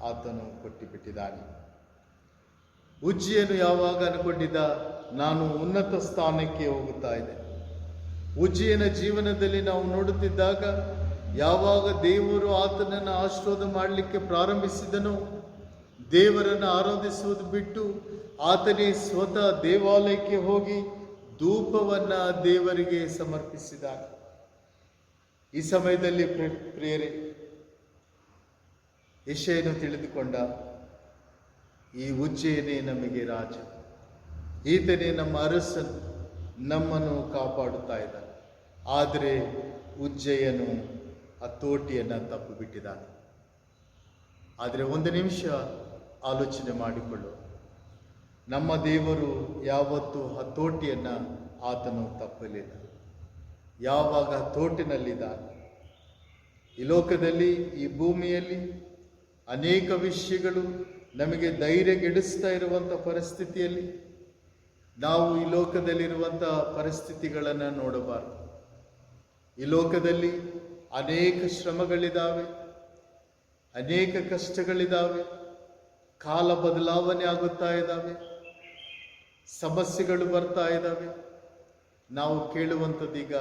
ಆತನು ಕೊಟ್ಟಿಬಿಟ್ಟಿದ್ದಾನೆ. ಉಜ್ಜೀಯನು ಯಾವಾಗ ಅನ್ಕೊಂಡಿದ್ದ, ನಾನು ಉನ್ನತ ಸ್ಥಾನಕ್ಕೆ ಹೋಗುತ್ತಾ ಇದೆ. ಉಜ್ಜೀಯನ ಜೀವನದಲ್ಲಿ ನಾವು ನೋಡುತ್ತಿದ್ದಾಗ, ಯಾವಾಗ ದೇವರು ಆತನನ್ನು ಆಶೀರ್ವಾದ ಮಾಡಲಿಕ್ಕೆ ಪ್ರಾರಂಭಿಸಿದನೋ, ದೇವರನ್ನು ಆರಾಧಿಸುವುದು ಬಿಟ್ಟು ಆತನೇ ಸ್ವತಃ ದೇವಾಲಯಕ್ಕೆ ಹೋಗಿ ಧೂಪವನ್ನ ದೇವರಿಗೆ ಸಮರ್ಪಿಸಿದ. ಈ ಸಮಯದಲ್ಲಿ ಪ್ರಿಯರೇ, ಯೆಶಾಯನು ತಿಳಿದುಕೊಂಡ, ಈ ಉಜ್ಜೀಯನೇ ನಮಗೆ ರಾಜ, ಈತನೇ ನಮ್ಮ ಅರಸನು, ನಮ್ಮನ್ನು ಕಾಪಾಡುತ್ತಾ ಇದ್ದಾನೆ. ಆದರೆ ಉಜ್ಜೀಯನು ಹತೋಟಿಯನ್ನು ತಪ್ಪು ಬಿಟ್ಟಿದ್ದಾನೆ. ಆದರೆ ಒಂದು ನಿಮಿಷ ಆಲೋಚನೆ ಮಾಡಿಕೊಳ್ಳು, ನಮ್ಮ ದೇವರು ಯಾವತ್ತೂ ಹತೋಟಿಯನ್ನು ಆತನು ತಪ್ಪಲಿಲ್ಲ. ಯಾವಾಗ ಹತೋಟಿನಲ್ಲಿದ್ದಾನೆ, ಈ ಲೋಕದಲ್ಲಿ, ಈ ಭೂಮಿಯಲ್ಲಿ ಅನೇಕ ವಿಷಯಗಳು ನಮಗೆ ಧೈರ್ಯಗೆಡಿಸ್ತಾ ಇರುವಂಥ ಪರಿಸ್ಥಿತಿಯಲ್ಲಿ ನಾವು ಈ ಲೋಕದಲ್ಲಿರುವಂಥ ಪರಿಸ್ಥಿತಿಗಳನ್ನು ನೋಡಬಾರದು. ಈ ಲೋಕದಲ್ಲಿ ಅನೇಕ ಶ್ರಮಗಳಿದ್ದಾವೆ, ಅನೇಕ ಕಷ್ಟಗಳಿದ್ದಾವೆ, ಕಾಲ ಬದಲಾವಣೆ ಆಗುತ್ತಾ ಇದ್ದಾವೆ, ಸಮಸ್ಯೆಗಳು ಬರ್ತಾ ಇದ್ದಾವೆ. ನಾವು ಕೇಳುವಂಥದ್ದೀಗ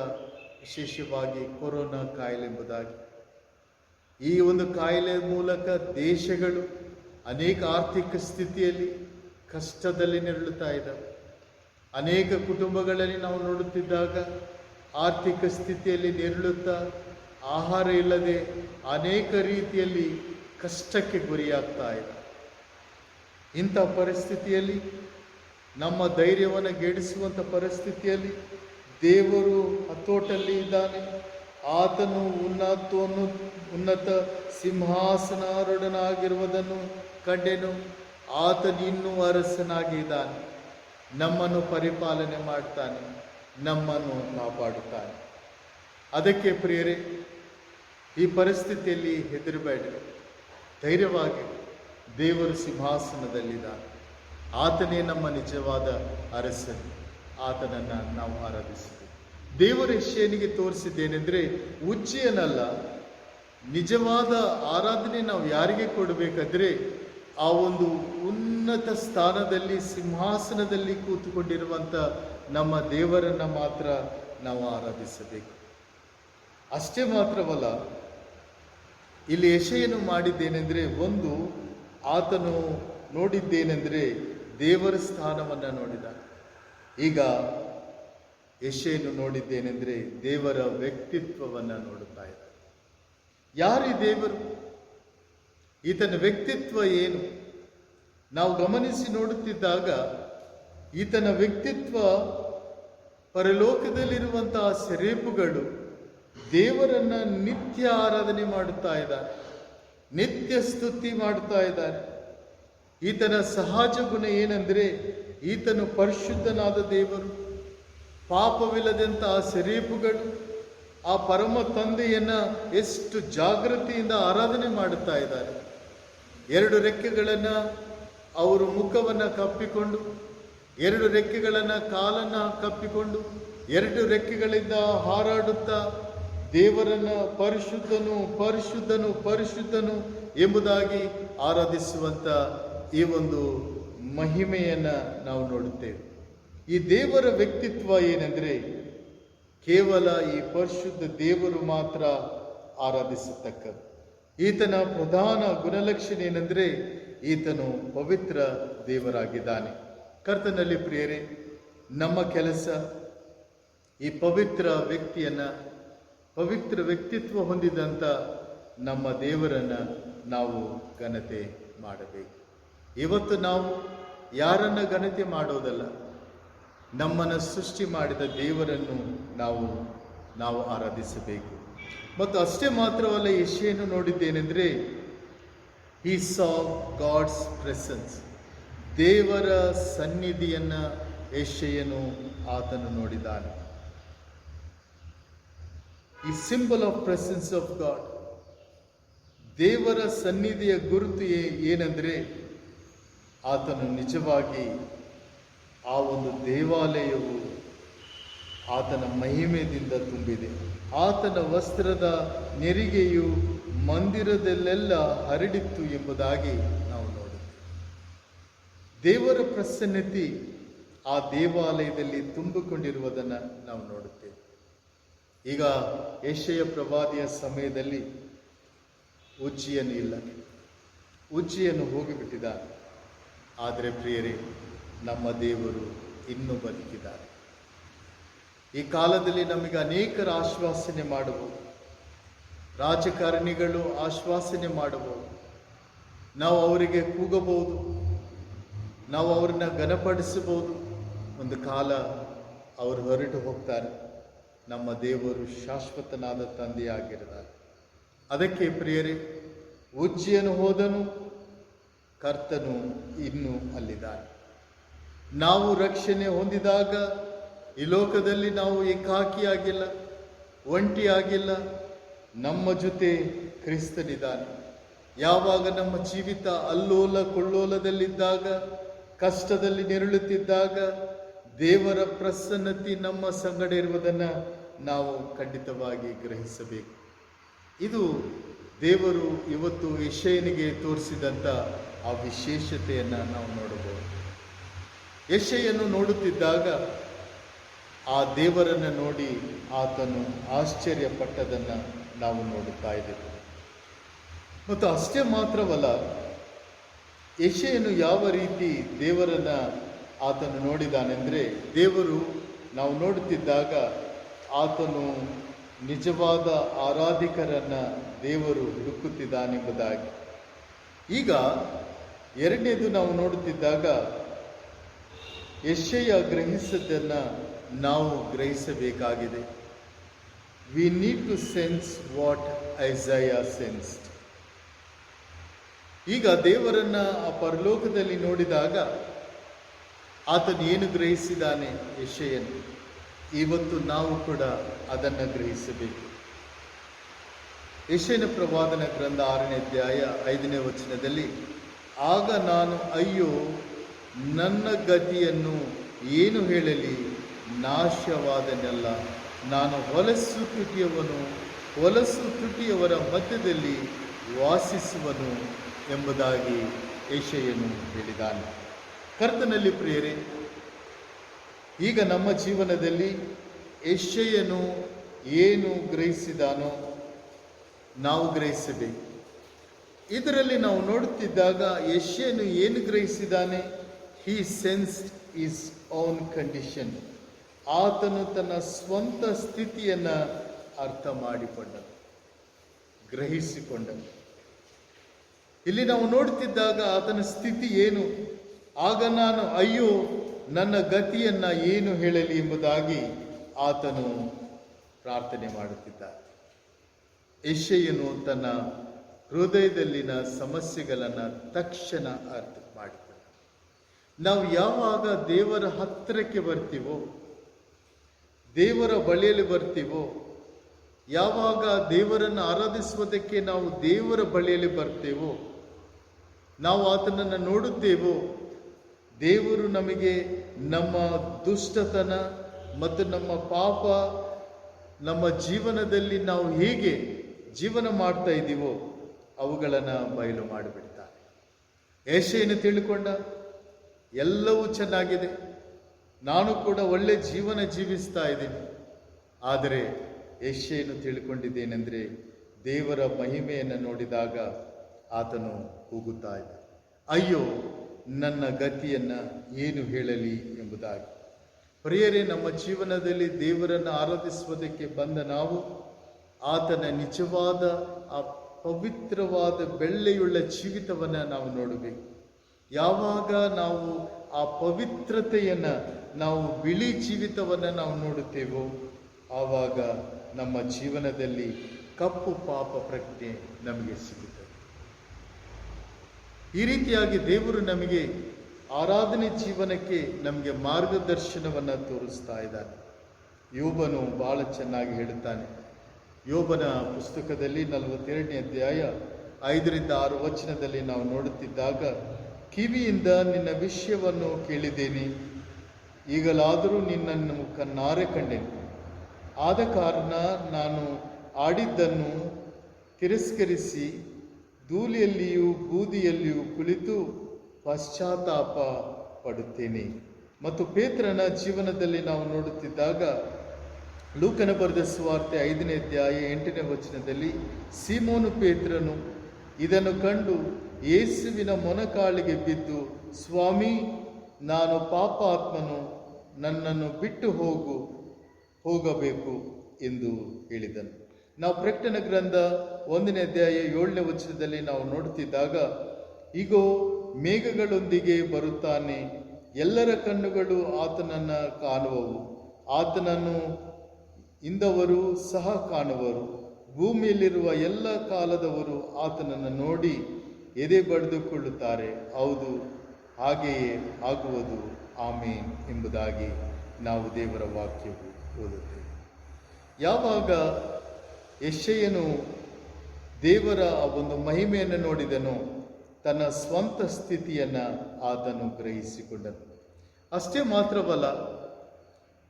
ವಿಶೇಷವಾಗಿ ಕೊರೋನಾ ಕಾಯಿಲೆ ಎಂಬುದಾಗಿ. ಈ ಒಂದು ಕಾಯಿಲೆ ಮೂಲಕ ದೇಶಗಳು ಅನೇಕ ಆರ್ಥಿಕ ಸ್ಥಿತಿಯಲ್ಲಿ ಕಷ್ಟದಲ್ಲಿ ನರಳುತ್ತಾ ಇದ್ದಾವೆ. ಅನೇಕ ಕುಟುಂಬಗಳಲ್ಲಿ ನಾವು ನೋಡುತ್ತಿದ್ದಾಗ ಆರ್ಥಿಕ ಸ್ಥಿತಿಯಲ್ಲಿ ನರಳುತ್ತಾ, ಆಹಾರ ಇಲ್ಲದೆ ಅನೇಕ ರೀತಿಯಲ್ಲಿ ಕಷ್ಟಕ್ಕೆ ಗುರಿಯಾಗ್ತಾ ಇದೆ. ಇಂಥ ಪರಿಸ್ಥಿತಿಯಲ್ಲಿ ನಮ್ಮ ಧೈರ್ಯವನ್ನು ಗೆಡಿಸುವಂಥ ಪರಿಸ್ಥಿತಿಯಲ್ಲಿ ದೇವರು ಹತೋಟಲ್ಲಿ ಇದ್ದಾನೆ. ಆತನು ಉನ್ನತ ಸಿಂಹಾಸನಾರೂಢನಾಗಿರುವುದನ್ನು ಕಂಡೆನು. ಆತನು ಇನ್ನೂ ಅರಸನಾಗಿದ್ದಾನೆ, ನಮ್ಮನ್ನು ಪರಿಪಾಲನೆ ಮಾಡ್ತಾನೆ, ನಮ್ಮನ್ನು ಕಾಪಾಡುತ್ತಾನೆ. ಅದಕ್ಕೆ ಪ್ರಿಯರೇ, ಈ ಪರಿಸ್ಥಿತಿಯಲ್ಲಿ ಹೆದರಬೇಡ್ರಿ, ಧೈರ್ಯವಾಗಿ ದೇವರು ಸಿಂಹಾಸನದಲ್ಲಿದ್ದಾನೆ. ಆತನೇ ನಮ್ಮ ನಿಜವಾದ ಅರಸನು. ಆತನನ್ನು ನಾವು ಆರಾಧಿಸಿದ್ದೇವೆ. ದೇವರು ಯೆಶಾಯನಿಗೆ ತೋರಿಸಿದ್ದೇನೆಂದರೆ, ಉಜ್ಜೀಯನಲ್ಲ, ನಿಜವಾದ ಆರಾಧನೆ ನಾವು ಯಾರಿಗೆ ಕೊಡಬೇಕಾದ್ರೆ ಆ ಒಂದು ಉನ್ನತ ಸ್ಥಾನದಲ್ಲಿ ಸಿಂಹಾಸನದಲ್ಲಿ ಕೂತುಕೊಂಡಿರುವಂಥ ನಮ್ಮ ದೇವರನ್ನು ಮಾತ್ರ ನಾವು ಆರಾಧಿಸಬೇಕು. ಅಷ್ಟೇ ಮಾತ್ರವಲ್ಲ, ಇಲ್ಲಿ ಯೆಶಾಯನು ಮಾಡಿದ್ದೇನೆಂದರೆ, ಒಂದು ಆತನು ನೋಡಿದ್ದೇನೆಂದರೆ ದೇವರ ಸ್ಥಾನವನ್ನು ನೋಡಿದ. ಈಗ ಯೆಶಾಯನು ನೋಡಿದ್ದೇನೆಂದರೆ ದೇವರ ವ್ಯಕ್ತಿತ್ವವನ್ನು ನೋಡುತ್ತಾ ಇದ್ದ. ಯಾರು ದೇವರು? ಈತನ ವ್ಯಕ್ತಿತ್ವ ಏನು? ನಾವು ಗಮನಿಸಿ ನೋಡುತ್ತಿದ್ದಾಗ ಈತನ ವ್ಯಕ್ತಿತ್ವ, ಪರಲೋಕದಲ್ಲಿರುವಂತಹ ಸೆರೇಪುಗಳು ದೇವರನ್ನ ನಿತ್ಯ ಆರಾಧನೆ ಮಾಡುತ್ತಾ ಇದ್ದಾರೆ, ನಿತ್ಯ ಸ್ತುತಿ ಮಾಡುತ್ತಾ ಇದ್ದಾರೆ. ಈತನ ಸಹಜ ಗುಣ ಏನಂದ್ರೆ ಈತನು ಪರಿಶುದ್ಧನಾದ ದೇವರು. ಪಾಪವಿಲ್ಲದಂಥ ಆ ಸೆರೇಪುಗಳು ಆ ಪರಮ ತಂದೆಯನ್ನ ಎಷ್ಟು ಜಾಗೃತಿಯಿಂದ ಆರಾಧನೆ ಮಾಡುತ್ತಾ ಇದ್ದಾರೆ. 2 ರೆಕ್ಕೆಗಳನ್ನು ಅವರು ಮುಖವನ್ನು ಕಪ್ಪಿಕೊಂಡು, 2 ರೆಕ್ಕೆಗಳನ್ನು ಕಾಲನ್ನು ಕಪ್ಪಿಕೊಂಡು, 2 ರೆಕ್ಕೆಗಳಿಂದ ಹಾರಾಡುತ್ತಾ ದೇವರನ್ನ ಪರಿಶುದ್ಧನು ಪರಿಶುದ್ಧನು ಪರಿಶುದ್ಧನು ಎಂಬುದಾಗಿ ಆರಾಧಿಸುವಂತ ಈ ಒಂದು ಮಹಿಮೆಯನ್ನ ನಾವು ನೋಡುತ್ತೇವೆ. ಈ ದೇವರ ವ್ಯಕ್ತಿತ್ವ ಏನೆಂದರೆ ಕೇವಲ ಈ ಪರಿಶುದ್ಧ ದೇವರು ಮಾತ್ರ ಆರಾಧಿಸತಕ್ಕದ್ದು. ಈತನ ಪ್ರಧಾನ ಗುಣಲಕ್ಷಣ ಏನೆಂದರೆ ಈತನು ಪವಿತ್ರ ದೇವರಾಗಿದ್ದಾನೆ. ಕರ್ತನಲ್ಲಿ ಪ್ರಿಯರೇ, ನಮ್ಮ ಕೆಲಸ ಈ ಪವಿತ್ರ ವ್ಯಕ್ತಿಯನ್ನ, ಪವಿತ್ರ ವ್ಯಕ್ತಿತ್ವ ಹೊಂದಿದಂಥ ನಮ್ಮ ದೇವರನ್ನ ನಾವು ಘನತೆ ಮಾಡಬೇಕು. ಇವತ್ತು ನಾವು ಯಾರನ್ನ ಘನತೆ ಮಾಡೋದಲ್ಲ, ನಮ್ಮನ್ನು ಸೃಷ್ಟಿ ಮಾಡಿದ ದೇವರನ್ನು ನಾವು ಆರಾಧಿಸಬೇಕು. ಮತ್ತು ಅಷ್ಟೇ ಮಾತ್ರವಲ್ಲ, ಯೆಶಾಯನು ನೋಡಿದ್ದೇನೆಂದರೆ he saw God's presence. ದೇವರ ಸನ್ನಿಧಿಯನ್ನ ಯೆಶಾಯನು ಆತನು ನೋಡಿದ್ದಾನೆ. ಈ symbol of presence of god, ದೇವರ ಸನ್ನಿಧಿಯ ಗುರುತು ಏನಂದ್ರೆ ಆತನು ನಿಜವಾಗಿ ಆ ಒಂದು ದೇವಾಲಯವು ಆತನ ಮಹಿಮೆಯಿಂದ ತುಂಬಿದೆ. ಆತನ ವಸ್ತ್ರದ ನೆರಿಗೆಯು ಮಂದಿರದಲ್ಲೆಲ್ಲ ಹರಡಿತ್ತು ಎಂಬುದಾಗಿ ನಾವು ನೋಡುತ್ತೇವೆ. ದೇವರ ಪ್ರಸನ್ನತೆ ಆ ದೇವಾಲಯದಲ್ಲಿ ತುಂಬಿಕೊಂಡಿರುವುದನ್ನು ನಾವು ನೋಡುತ್ತೇವೆ. ಈಗ ಯೆಶಾಯ ಪ್ರವಾದಿಯ ಸಮಯದಲ್ಲಿ ಉಜ್ಜಿಯನು ಇಲ್ಲ, ಉಜ್ಜಿಯನು ಹೋಗಿಬಿಟ್ಟಿದ್ದಾನೆ. ಆದರೆ ಪ್ರಿಯರೇ, ನಮ್ಮ ದೇವರು ಇನ್ನೂ ಬದುಕಿದ್ದಾರೆ. ಈ ಕಾಲದಲ್ಲಿ ನಮಗೆ ಅನೇಕರ ಆಶ್ವಾಸನೆ ಮಾಡಬಹುದು, ರಾಜಕಾರಣಿಗಳು ಆಶ್ವಾಸನೆ ಮಾಡಬಹುದು, ನಾವು ಅವರಿಗೆ ಕೂಗಬಹುದು, ನಾವು ಅವ್ರನ್ನ ಘನಪಡಿಸಬಹುದು. ಒಂದು ಕಾಲ ಅವರು ಹೊರಟು ಹೋಗ್ತಾರೆ. ನಮ್ಮ ದೇವರು ಶಾಶ್ವತನಾದ ತಂದೆಯಾಗಿರುತ್ತಾರೆ. ಅದಕ್ಕೆ ಪ್ರಿಯರೇ, ಉಜ್ಜಿಯನು ಹೋದನು, ಕರ್ತನು ಇನ್ನೂ ಅಲ್ಲಿದ್ದಾನೆ. ನಾವು ರಕ್ಷಣೆ ಹೊಂದಿದಾಗ ಈ ಲೋಕದಲ್ಲಿ ನಾವು ಏಕಾಕಿಯಾಗಿಲ್ಲ, ಒಂಟಿಯಾಗಿಲ್ಲ. ನಮ್ಮ ಜೊತೆ ಕ್ರಿಸ್ತನಿದ್ದಾನೆ. ಯಾವಾಗ ನಮ್ಮ ಜೀವಿತ ಅಲ್ಲೋಲ ಕೊಳ್ಳೋಲದಲ್ಲಿದ್ದಾಗ, ಕಷ್ಟದಲ್ಲಿ ನೆರಳುತ್ತಿದ್ದಾಗ ದೇವರ ಪ್ರಸನ್ನತೆ ನಮ್ಮ ಸಂಗಡ ಇರುವುದನ್ನು ನಾವು ಖಂಡಿತವಾಗಿ ಗ್ರಹಿಸಬೇಕು. ಇದು ದೇವರು ಇವತ್ತು ಯೆಶಾಯನಿಗೆ ತೋರಿಸಿದಂಥ ಆ ವಿಶೇಷತೆಯನ್ನು ನಾವು ನೋಡಬಹುದು. ಯೆಶಾಯನು ನೋಡುತ್ತಿದ್ದಾಗ ಆ ದೇವರನ್ನು ನೋಡಿ ಆತನು ಆಶ್ಚರ್ಯಪಟ್ಟದನ್ನು ನಾವು ನೋಡುತ್ತಾ ಇದ್ದೇವೆ. ಮತ್ತು ಅಷ್ಟೇ ಮಾತ್ರವಲ್ಲ, ಯೆಶಾಯನು ಯಾವ ರೀತಿ ದೇವರನ್ನ ಆತನು ನೋಡಿದಾನೆಂದರೆ, ದೇವರು ನಾವು ನೋಡುತ್ತಿದ್ದಾಗ ಆತನು ನಿಜವಾದ ಆರಾಧಿಕರನ್ನ ದೇವರು ಹುಡುಕುತ್ತಿದ್ದಾನೆಂಬುದಾಗಿ. ಈಗ ಎರಡನೇದು ನಾವು ನೋಡುತ್ತಿದ್ದಾಗ ಯೆಶಾಯ ಗ್ರಹಿಸಿದ್ದನ್ನು ನಾವು ಗ್ರಹಿಸಬೇಕಾಗಿದೆ. We need to sense what Isaiah sensed. ಈಗ ದೇವರನ್ನ ಆ ಪರಲೋಕದಲ್ಲಿ ನೋಡಿದಾಗ ಆತನು ಏನು ಗ್ರಹಿಸಿದ್ದಾನೆ ಯೆಶಾಯನು, ಇವತ್ತು ನಾವು ಕೂಡ ಅದನ್ನು ಗ್ರಹಿಸಬೇಕು. ಯೆಶಾಯನ ಪ್ರವಾದನ ಗ್ರಂಥ 6ನೇ ಅಧ್ಯಾಯ 5ನೇ ವಚನದಲ್ಲಿ, ಆಗ ನಾನು ಅಯ್ಯೋ ನನ್ನ ಗತಿಯನ್ನು ಏನು ಹೇಳಲಿ, ನಾಶವಾದನೆಲ್ಲ, ನಾನು ಹೊಲಸು ತುಟಿಯವರ ಮಧ್ಯದಲ್ಲಿ ವಾಸಿಸುವನು ಎಂಬುದಾಗಿ ಯೆಶಾಯನು ಹೇಳಿದ್ದಾನೆ. ಕರ್ತನಲ್ಲಿ ಪ್ರಿಯರೇ, ಈಗ ನಮ್ಮ ಜೀವನದಲ್ಲಿ ಯೆಶಾಯನು ಏನು ಗ್ರಹಿಸಿದಾನೋ ನಾವು ಗ್ರಹಿಸಬೇಕು. ಇದರಲ್ಲಿ ನಾವು ನೋಡುತ್ತಿದ್ದಾಗ ಯೆಶಾಯನು ಏನು ಗ್ರಹಿಸಿದ್ದಾನೆ, ಹಿ ಸೆನ್ಸ್ಡ್ ಹಿಸ್ ಓನ್ ಕಂಡೀಷನ್. ಆತನು ತನ್ನ ಸ್ವಂತ ಸ್ಥಿತಿಯನ್ನು ಅರ್ಥ ಮಾಡಿಕೊಂಡನು, ಗ್ರಹಿಸಿಕೊಂಡನು. ಇಲ್ಲಿ ನಾವು ನೋಡುತ್ತಿದ್ದಾಗ ಆತನ ಸ್ಥಿತಿ ಏನು, ಆಗ ನಾನು ಅಯ್ಯೋ ನನ್ನ ಗತಿಯನ್ನ ಏನು ಹೇಳಲಿ ಎಂಬುದಾಗಿ ಆತನು ಪ್ರಾರ್ಥನೆ ಮಾಡುತ್ತಿದ್ದಾನೆ. ಯೆಶಾಯನು ತನ್ನ ಹೃದಯದಲ್ಲಿನ ಸಮಸ್ಯೆಗಳನ್ನು ತಕ್ಷಣ ಅರ್ಥ ಮಾಡಿ ನಾವು ಯಾವಾಗ ದೇವರ ಹತ್ತಿರಕ್ಕೆ ಬರ್ತೀವೋ, ದೇವರ ಬಳಿಯಲ್ಲಿ ಬರ್ತೀವೋ, ಯಾವಾಗ ದೇವರನ್ನು ಆರಾಧಿಸುವುದಕ್ಕೆ ನಾವು ದೇವರ ಬಳಿಯಲ್ಲಿ ಬರ್ತೇವೋ, ನಾವು ಆತನನ್ನು ನೋಡುತ್ತೇವೋ, ದೇವರು ನಮಗೆ ನಮ್ಮ ದುಷ್ಟತನ ಮತ್ತು ನಮ್ಮ ಪಾಪ, ನಮ್ಮ ಜೀವನದಲ್ಲಿ ನಾವು ಹೇಗೆ ಜೀವನ ಮಾಡ್ತಾ ಇದ್ದೀವೋ ಅವುಗಳನ್ನು ಬಯಲು ಮಾಡಿಬಿಡ್ತಾರೆ. ಯೆಶಾಯನು ತಿಳ್ಕೊಂಡ, ಎಲ್ಲವೂ ಚೆನ್ನಾಗಿದೆ, ನಾನು ಕೂಡ ಒಳ್ಳೆ ಜೀವನ ಜೀವಿಸ್ತಾ ಇದ್ದೀನಿ. ಆದರೆ ಯೆಶಾಯನು ತಿಳ್ಕೊಂಡಿದ್ದೇನೆಂದರೆ, ದೇವರ ಮಹಿಮೆಯನ್ನು ನೋಡಿದಾಗ ಆತನು ಕೂಗುತ್ತಾ ಇದ್ದ, ಅಯ್ಯೋ ನನ್ನ ಗತಿಯನ್ನು ಏನು ಹೇಳಲಿ ಎಂಬುದಾಗಿ. ಪ್ರಿಯರೇ, ನಮ್ಮ ಜೀವನದಲ್ಲಿ ದೇವರನ್ನು ಆರಾಧಿಸುವುದಕ್ಕೆ ಬಂದ ನಾವು ಆತನ ನಿಜವಾದ ಆ ಪವಿತ್ರವಾದ ಬೆಳ್ಳೆಯುಳ್ಳ ಜೀವಿತವನ್ನು ನಾವು ನೋಡಬೇಕು. ಯಾವಾಗ ನಾವು ಆ ಪವಿತ್ರತೆಯನ್ನು, ನಾವು ಬಿಳಿ ಜೀವಿತವನ್ನು ನಾವು ನೋಡುತ್ತೇವೋ ಆವಾಗ ನಮ್ಮ ಜೀವನದಲ್ಲಿ ಕಪ್ಪು ಪಾಪ ಪ್ರಜ್ಞೆ ನಮಗೆ ಸಿಗುತ್ತದೆ. ಈ ರೀತಿಯಾಗಿ ದೇವರು ನಮಗೆ ಆರಾಧನೆ ಜೀವನಕ್ಕೆ ನಮಗೆ ಮಾರ್ಗದರ್ಶನವನ್ನು ತೋರಿಸ್ತಾ ಇದ್ದಾನೆ. ಯೋಬನು ಬಹಳ ಚೆನ್ನಾಗಿ ಹೇಳುತ್ತಾನೆ. ಯೋಬನ ಪುಸ್ತಕದಲ್ಲಿ 42ನೇ ಅಧ್ಯಾಯ 5-6 ವಚನದಲ್ಲಿ ನಾವು ನೋಡುತ್ತಿದ್ದಾಗ, ಕಿವಿಯಿಂದ ನಿನ್ನ ವಿಷಯವನ್ನು ಕೇಳಿದ್ದೇನೆ, ಈಗಲಾದರೂ ನಿನ್ನನ್ನು ಕಣ್ಣಾರೆ ಕಂಡೆನು. ಆದ ಕಾರಣ ನಾನು ಆಡಿದ್ದನ್ನು ತಿರಸ್ಕರಿಸಿ ಧೂಳಿಯಲ್ಲಿಯೂ ಬೂದಿಯಲ್ಲಿಯೂ ಕುಳಿತು ಪಶ್ಚಾತ್ತಾಪ ಪಡುತ್ತೇನೆ. ಮತ್ತು ಪೇತ್ರನ ಜೀವನದಲ್ಲಿ ನಾವು ನೋಡುತ್ತಿದ್ದಾಗ, ಲೂಕನ ಬರೆದ ಸುವಾರ್ತೆ 5ನೇ ಅಧ್ಯಾಯ 8ನೇ ವಚನದಲ್ಲಿ, ಸೀಮೋನು ಪೇತ್ರನು ಇದನ್ನು ಕಂಡು ಯೇಸುವಿನ ಮೊಣಕಾಲಿಗೆ ಬಿದ್ದು, ಸ್ವಾಮಿ, ನಾನು ಪಾಪಾತ್ಮನು, ನನ್ನನ್ನು ಬಿಟ್ಟು ಹೋಗಬೇಕು ಎಂದು ಹೇಳಿದನು. ನಾವು ಪ್ರಕಟಣೆ ಗ್ರಂಥ 1ನೇ ಅಧ್ಯಾಯ 7ನೇ ವಚನದಲ್ಲಿ ನಾವು ನೋಡುತ್ತಿದ್ದಾಗ, ಇಗೋ ಮೇಘಗಳೊಂದಿಗೆ ಬರುತ್ತಾನೆ, ಎಲ್ಲರ ಕಣ್ಣುಗಳು ಆತನನ್ನು ಕಾಣುವವು, ಆತನನ್ನು ಇಂದವರು ಸಹ ಕಾಣುವರು, ಭೂಮಿಯಲ್ಲಿರುವ ಎಲ್ಲ ಕಾಲದವರು ಆತನನ್ನು ನೋಡಿ ಎದೆ ಬಡಿದುಕೊಳ್ಳುತ್ತಾರೆ. ಹೌದು, ಹಾಗೆಯೇ ಆಗುವುದು, ಆಮೇನ್ ಎಂಬುದಾಗಿ ನಾವು ದೇವರ ವಾಕ್ಯವು ಓದುತ್ತೇವೆ. ಯಾವಾಗ ಯೆಶಾಯನು ದೇವರ ಒಂದು ಮಹಿಮೆಯನ್ನು ನೋಡಿದನೋ, ತನ್ನ ಸ್ವಂತ ಸ್ಥಿತಿಯನ್ನು ಆತನು ಗ್ರಹಿಸಿಕೊಂಡನು. ಅಷ್ಟೇ ಮಾತ್ರವಲ್ಲ,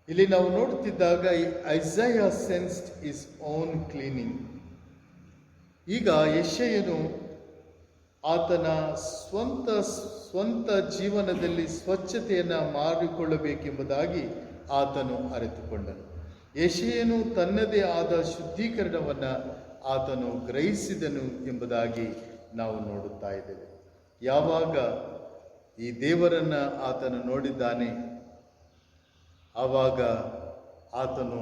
ಇಲ್ಲಿ ನಾವು ನೋಡುತ್ತಿದ್ದಾಗ ಐಸಾಯ ಸೆನ್ಸ್ಡ್ ಇಸ್ ಓನ್ ಕ್ಲೀನಿಂಗ್. ಈಗ ಯೆಶಾಯನು ಆತನ ಸ್ವಂತ ಜೀವನದಲ್ಲಿ ಸ್ವಚ್ಛತೆಯನ್ನು ಮಾಡಿಕೊಳ್ಳಬೇಕೆಂಬುದಾಗಿ ಆತನು ಅರಿತುಕೊಂಡನು. ಯೆಶಾಯನು ತನ್ನದೇ ಆದ ಶುದ್ಧೀಕರಣವನ್ನು ಆತನು ಗ್ರಹಿಸಿದನು ಎಂಬುದಾಗಿ ನಾವು ನೋಡುತ್ತಾ ಇದ್ದೇವೆ. ಯಾವಾಗ ಈ ದೇವರನ್ನು ಆತನು ನೋಡಿದ್ದಾನೆ, ಆವಾಗ ಆತನು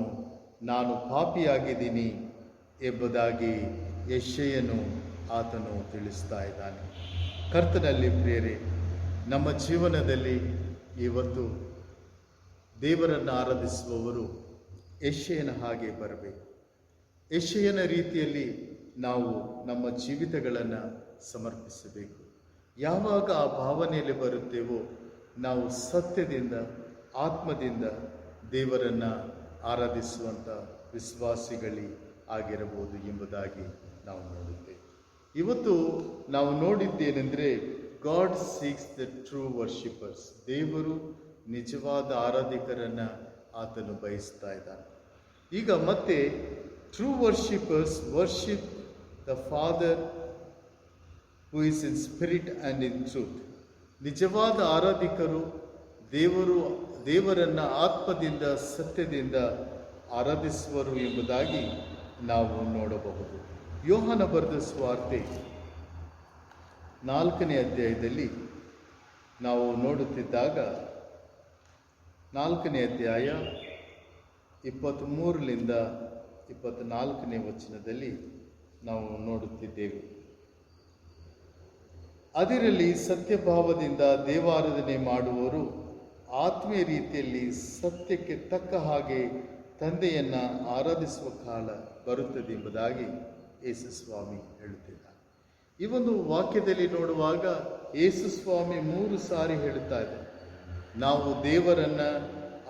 ನಾನು ಪಾಪಿಯಾಗಿದ್ದೀನಿ ಎಂಬುದಾಗಿ ಯೆಶಾಯನು ಆತನು ತಿಳಿಸ್ತಾ ಇದ್ದಾನೆ. ಕರ್ತನಲ್ಲಿ ಪ್ರಿಯರೇ, ನಮ್ಮ ಜೀವನದಲ್ಲಿ ಇವತ್ತು ದೇವರನ್ನು ಆರಾಧಿಸುವವರು ಯೆಶಾಯನ ಹಾಗೆ ಬರಬೇಕು. ಯೆಶಾಯನ ರೀತಿಯಲ್ಲಿ ನಾವು ನಮ್ಮ ಜೀವಿತಗಳನ್ನು ಸಮರ್ಪಿಸಬೇಕು. ಯಾವಾಗ ಆ ಭಾವನೆಯಲ್ಲಿ ಬರುತ್ತೇವೋ ನಾವು ಸತ್ಯದಿಂದ, ಆತ್ಮದಿಂದ ದೇವರನ್ನು ಆರಾಧಿಸುವಂಥ ವಿಶ್ವಾಸಿಗಳಿ ಆಗಿರಬಹುದು ಎಂಬುದಾಗಿ ನಾವು ನೋಡುತ್ತೇವೆ. ಇವತ್ತು ನಾವು ನೋಡಿದ್ದೇನೆಂದರೆ, God seeks the true worshippers. ದೇವರು ನಿಜವಾದ ಆರಾಧಕರನ್ನು ಆತನು ಬಯಸ್ತಾ ಇದ್ದಾನೆ. ಈಗ ಮತ್ತೆ true worshippers worship the Father who is in spirit and in truth. ನಿಜವಾದ ಆರಾಧಿಕರು ದೇವರನ್ನು ಆತ್ಮದಿಂದ, ಸತ್ಯದಿಂದ ಆರಾಧಿಸುವರು ಎಂಬುದಾಗಿ ನಾವು ನೋಡಬಹುದು. ಯೋಹಾನ ಬರೆದ ಸುವಾರ್ತೆ 4ನೇ ಅಧ್ಯಾಯದಲ್ಲಿ ನಾವು ನೋಡುತ್ತಿದ್ದಾಗ, 4ನೇ ಅಧ್ಯಾಯ 23ರಿಂದ 24ನೇ ವಚನದಲ್ಲಿ ನಾವು ನೋಡುತ್ತಿದ್ದೇವೆ. ಅದರಲ್ಲಿ ಸತ್ಯಭಾವದಿಂದ ದೇವಾರಾಧನೆ ಮಾಡುವವರು ಆತ್ಮೀಯ ರೀತಿಯಲ್ಲಿ ಸತ್ಯಕ್ಕೆ ತಕ್ಕ ಹಾಗೆ ತಂದೆಯನ್ನು ಆರಾಧಿಸುವ ಕಾಲ ಬರುತ್ತದೆ ಎಂಬುದಾಗಿ ಯೇಸು ಸ್ವಾಮಿ ಹೇಳುತ್ತಿದ್ದಾರೆ. ಈ ಒಂದು ವಾಕ್ಯದಲ್ಲಿ ನೋಡುವಾಗ ಯೇಸು ಸ್ವಾಮಿ 3 ಸಾರಿ ಹೇಳುತ್ತಾ ಇದ್ದಾರೆ, ನಾವು ದೇವರನ್ನ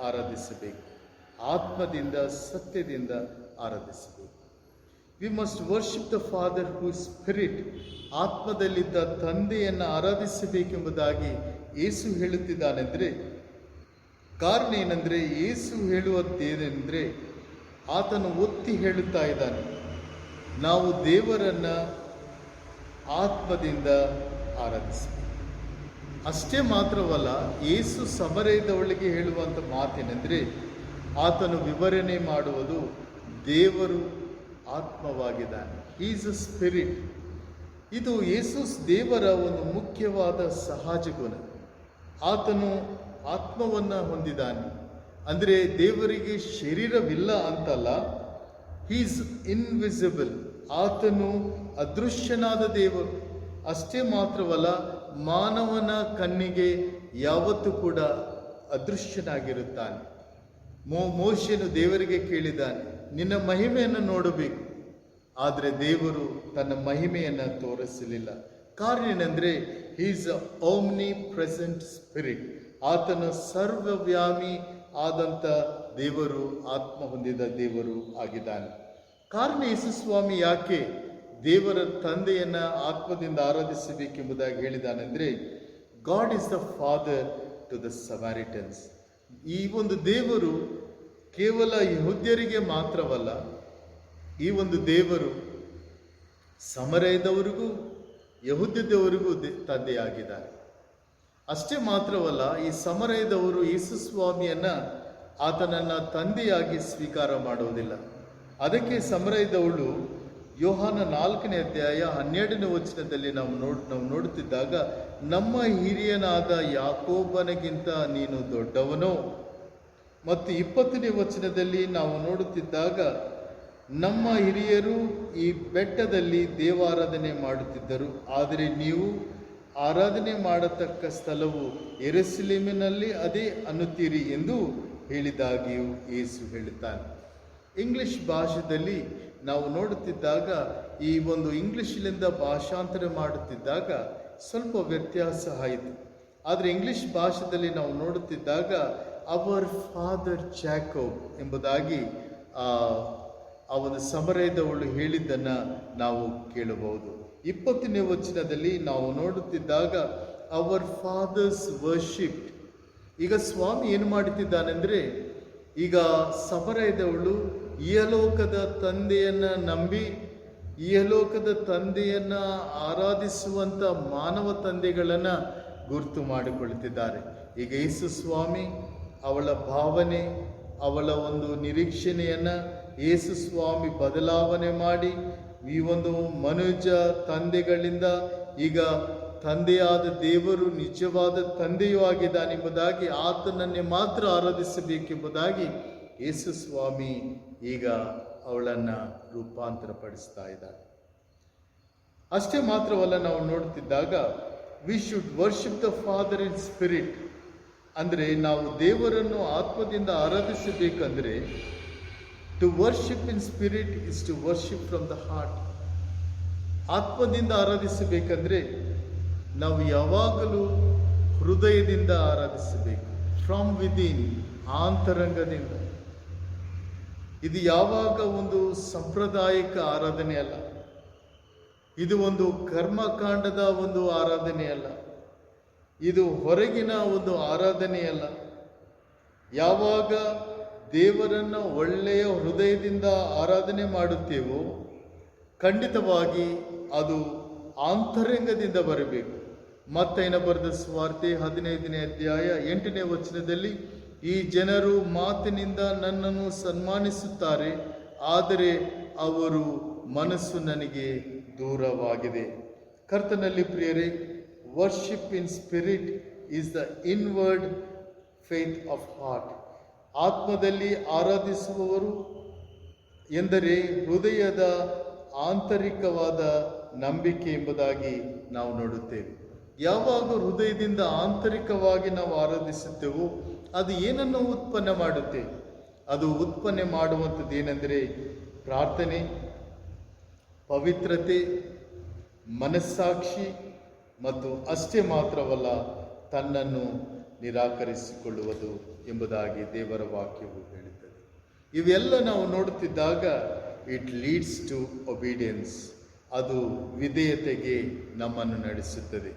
ಆರಾಧಿಸಬೇಕು, ಆತ್ಮದಿಂದ ಸತ್ಯದಿಂದ ಆರಾಧಿಸಬೇಕು. We must worship the Father who spirit. ಆತ್ಮದಲ್ಲಿದ್ದ ತಂದೆಯನ್ನು ಆರಾಧಿಸಬೇಕೆಂಬುದಾಗಿ ಯೇಸು ಹೇಳುತ್ತಿದ್ದಾನೆಂದರೆ, ಕಾರಣ ಏನಂದರೆ, ಯೇಸು ಹೇಳುವುದೇನೆಂದರೆ, ಆತನು ಒತ್ತಿ ಹೇಳುತ್ತಾ ಇದ್ದಾನೆ, ನಾವು ದೇವರನ್ನ ಆತ್ಮದಿಂದ ಆರಾಧಿಸಬೇಕು. ಅಷ್ಟೇ ಮಾತ್ರವಲ್ಲ, ಯೇಸು ಸಮರಯದವಳಿಗೆ ಹೇಳುವಂಥ ಮಾತೇನೆಂದರೆ, ಆತನು ವಿವರಣೆ ಮಾಡುವುದು ದೇವರು ಆತ್ಮವಾಗಿದ್ದಾನೆ. He is a spirit. ಇದು ಯೇಸು ದೇವರ ಒಂದು ಮುಖ್ಯವಾದ ಸಹಜ ಗುಣ. ಆತನು ಆತ್ಮವನ್ನು ಹೊಂದಿದ್ದಾನೆ. ಅಂದರೆ ದೇವರಿಗೆ ಶರೀರವಿಲ್ಲ ಅಂತಲ್ಲ, ಹಿ ಈಸ್ ಇನ್ವಿಸಿಬಲ್. ಆತನು ಅದೃಶ್ಯನಾದ ದೇವರು. ಅಷ್ಟೇ ಮಾತ್ರವಲ್ಲ, ಮಾನವನ ಕಣ್ಣಿಗೆ ಯಾವತ್ತೂ ಕೂಡ ಅದೃಶ್ಯನಾಗಿರುತ್ತಾನೆ. ಮೋಶೆನು ದೇವರಿಗೆ ಕೇಳಿದ್ದಾನೆ, ನಿನ್ನ ಮಹಿಮೆಯನ್ನು ನೋಡಬೇಕು. ಆದರೆ ದೇವರು ತನ್ನ ಮಹಿಮೆಯನ್ನು ತೋರಿಸಲಿಲ್ಲ. ಕಾರಣ ಏನೆಂದರೆ, he is a Omni present spirit. ಆತನ ಸರ್ವವ್ಯಾಮಿ ಆದಂಥ ದೇವರು, ಆತ್ಮ ಹೊಂದಿದ ದೇವರು ಆಗಿದ್ದಾನೆ. ಕಾರಣ ಯೇಸು ಸ್ವಾಮಿ ಯಾಕೆ ದೇವರ ತಂದೆಯನ್ನು ಆತ್ಮದಿಂದ ಆರಾಧಿಸಬೇಕೆಂಬುದಾಗಿ ಹೇಳಿದಾನೆಂದರೆ, God is the Father to the Samaritans. ಈ ಒಂದು ದೇವರು ಕೇವಲ ಯಹೂದ್ಯರಿಗೆ ಮಾತ್ರವಲ್ಲ, ಈ ಒಂದು ದೇವರು ಸಮರಯದವರಿಗೂ ಯಹೂದ್ಯದವರಿಗೂ ತಂದೆಯಾಗಿದ್ದಾರೆ. ಅಷ್ಟೇ ಮಾತ್ರವಲ್ಲ, ಈ ಸಮರಯದವರು ಯೇಸು ಸ್ವಾಮಿಯನ್ನು ಆತನನ್ನು ತಂದೆಯಾಗಿ ಸ್ವೀಕಾರ ಮಾಡುವುದಿಲ್ಲ. ಅದಕ್ಕೆ ಸಮರಯದವಳು ಯೋಹಾನ 4ನೇ ಅಧ್ಯಾಯ 12ನೇ ವಚನದಲ್ಲಿ ನಾವು ನೋಡುತ್ತಿದ್ದಾಗ, ನಮ್ಮ ಹಿರಿಯನಾದ ಯಾಕೋಬನಿಗಿಂತ ನೀನು ದೊಡ್ಡವನೋ. ಮತ್ತು 20ನೇ ವಚನದಲ್ಲಿ ನಾವು ನೋಡುತ್ತಿದ್ದಾಗ, ನಮ್ಮ ಹಿರಿಯರು ಈ ಬೆಟ್ಟದಲ್ಲಿ ದೇವಾರಾಧನೆ ಮಾಡುತ್ತಿದ್ದರು, ಆದರೆ ನೀವು ಆರಾಧನೆ ಮಾಡತಕ್ಕ ಸ್ಥಳವು ಯೆರೂಸಲೇಮಿನಲ್ಲಿ ಅದೇ ಅನ್ನುತ್ತೀರಿ ಎಂದು ಹೇಳಿದಾಗಿಯೂ ಯೇಸು ಹೇಳುತ್ತಾನೆ. ಇಂಗ್ಲಿಷ್ ಭಾಷೆಯಲ್ಲಿ ನಾವು ನೋಡುತ್ತಿದ್ದಾಗ, ಈ ಒಂದು ಇಂಗ್ಲಿಷ್ನಿಂದ ಭಾಷಾಂತರ ಮಾಡುತ್ತಿದ್ದಾಗ ಸ್ವಲ್ಪ ವ್ಯತ್ಯಾಸ ಆಯಿತು. ಆದರೆ ಇಂಗ್ಲಿಷ್ ಭಾಷೆಯಲ್ಲಿ ನಾವು ನೋಡುತ್ತಿದ್ದಾಗ ಅವರ್ ಫಾದರ್ ಜಾಕೋಬ್ ಎಂಬುದಾಗಿ ಆ ಒಂದು ಸಮರಯದವಳು ಹೇಳಿದ್ದನ್ನು ನಾವು ಕೇಳಬಹುದು. 20ನೇ ವಚನದಲ್ಲಿ ನಾವು ನೋಡುತ್ತಿದ್ದಾಗ ಅವರ್ ಫಾದರ್ಸ್ ವರ್ಷಿಪ್ಡ್. ಈಗ ಸ್ವಾಮಿ ಏನು ಮಾಡುತ್ತಿದ್ದಾನೆಂದರೆ, ಈಗ ಸಮರಯದವಳು ಇಹಲೋಕದ ತಂದೆಯನ್ನು ನಂಬಿ ಇಹಲೋಕದ ತಂದೆಯನ್ನು ಆರಾಧಿಸುವಂಥ ಮಾನವ ತಂದೆಗಳನ್ನು ಗುರುತು ಮಾಡಿಕೊಳ್ಳುತ್ತಿದ್ದಾರೆ. ಈಗ ಯೇಸು ಸ್ವಾಮಿ ಅವಳ ಭಾವನೆ, ಅವಳ ಒಂದು ನಿರೀಕ್ಷಣೆಯನ್ನು ಯೇಸು ಸ್ವಾಮಿ ಬದಲಾವಣೆ ಮಾಡಿ, ಈ ಒಂದು ಮನುಜ ತಂದೆಗಳಿಂದ ಈಗ ತಂದೆಯಾದ ದೇವರು ನಿಜವಾದ ತಂದೆಯೂ ಆಗಿದ್ದಾನೆಂಬುದಾಗಿ, ಆತನನ್ನೇ ಮಾತ್ರ ಆರಾಧಿಸಬೇಕೆಂಬುದಾಗಿ ಯೇಸು ಸ್ವಾಮಿ ಈಗ ಅವಳನ್ನು ರೂಪಾಂತರಪಡಿಸ್ತಾ ಇದ್ದಾಳೆ. ಅಷ್ಟೇ ಮಾತ್ರವಲ್ಲ, ನಾವು ನೋಡುತ್ತಿದ್ದಾಗ we should worship the Father in spirit. ಅಂದರೆ ನಾವು ದೇವರನ್ನು ಆತ್ಮದಿಂದ ಆರಾಧಿಸಬೇಕಂದ್ರೆ, to worship in spirit is to worship from the heart. ಆತ್ಮದಿಂದ ಆರಾಧಿಸಬೇಕಂದ್ರೆ ನಾವು ಯಾವಾಗಲೂ ಹೃದಯದಿಂದ ಆರಾಧಿಸಬೇಕು, ಫ್ರಮ್ ವಿದಿನ್, ಆಂತರಂಗದಿಂದ. ಇದು ಯಾವಾಗ ಒಂದು ಸಾಂಪ್ರದಾಯಿಕ ಆರಾಧನೆ ಅಲ್ಲ, ಇದು ಒಂದು ಕರ್ಮಕಾಂಡದ ಒಂದು ಆರಾಧನೆ ಅಲ್ಲ, ಇದು ಹೊರಗಿನ ಒಂದು ಆರಾಧನೆ ಅಲ್ಲ. ಯಾವಾಗ ದೇವರನ್ನು ಒಳ್ಳೆಯ ಹೃದಯದಿಂದ ಆರಾಧನೆ ಮಾಡುತ್ತೇವೋ, ಖಂಡಿತವಾಗಿ ಅದು ಆಂತರಂಗದಿಂದ ಬರಬೇಕು. ಮತ್ತೈನ ಬರೆದ ಸುವಾರ್ತೆ 15ನೇ ಅಧ್ಯಾಯ 8ನೇ ವಚನದಲ್ಲಿ, ಈ ಜನರು ಮಾತಿನಿಂದ ನನ್ನನ್ನು ಸನ್ಮಾನಿಸುತ್ತಾರೆ, ಆದರೆ ಅವರು ಮನಸ್ಸು ನನಗೆ ದೂರವಾಗಿದೆ. ಕರ್ತನಲ್ಲಿ ಪ್ರಿಯರೇ, worship in spirit is the inward faith of heart. ಆತ್ಮದಲ್ಲಿ ಆರಾಧಿಸುವವರು ಎಂದರೆ ಹೃದಯದ ಆಂತರಿಕವಾದ ನಂಬಿಕೆ ಎಂಬುದಾಗಿ ನಾವು ನೋಡುತ್ತೇವೆ. ಯಾವಾಗ ಹೃದಯದಿಂದ ಆಂತರಿಕವಾಗಿ ನಾವು ಆರಾಧಿಸುತ್ತೇವೋ ಅದು ಏನನ್ನು ಉತ್ಪನ್ನ ಮಾಡುತ್ತೆ? ಅದು ಉತ್ಪನ್ನ ಮಾಡುವಂಥದ್ದು ಏನೆಂದರೆ ಪ್ರಾರ್ಥನೆ, ಪವಿತ್ರತೆ, ಮನಸ್ಸಾಕ್ಷಿ, ಮತ್ತು ಅಷ್ಟೇ ಮಾತ್ರವಲ್ಲ, ತನ್ನನ್ನು ನಿರಾಕರಿಸಿಕೊಳ್ಳುವುದು ಎಂಬುದಾಗಿ ದೇವರ ವಾಕ್ಯವು ಹೇಳುತ್ತದೆ. ಇವೆಲ್ಲ ನಾವು ನೋಡುತ್ತಿದ್ದಾಗ ಇಟ್ ಲೀಡ್ಸ್ ಟು ಒಬೀಡಿಯನ್ಸ್, ಅದು ವಿಧೇಯತೆಗೆ ನಮ್ಮನ್ನು ನಡೆಸುತ್ತದೆ.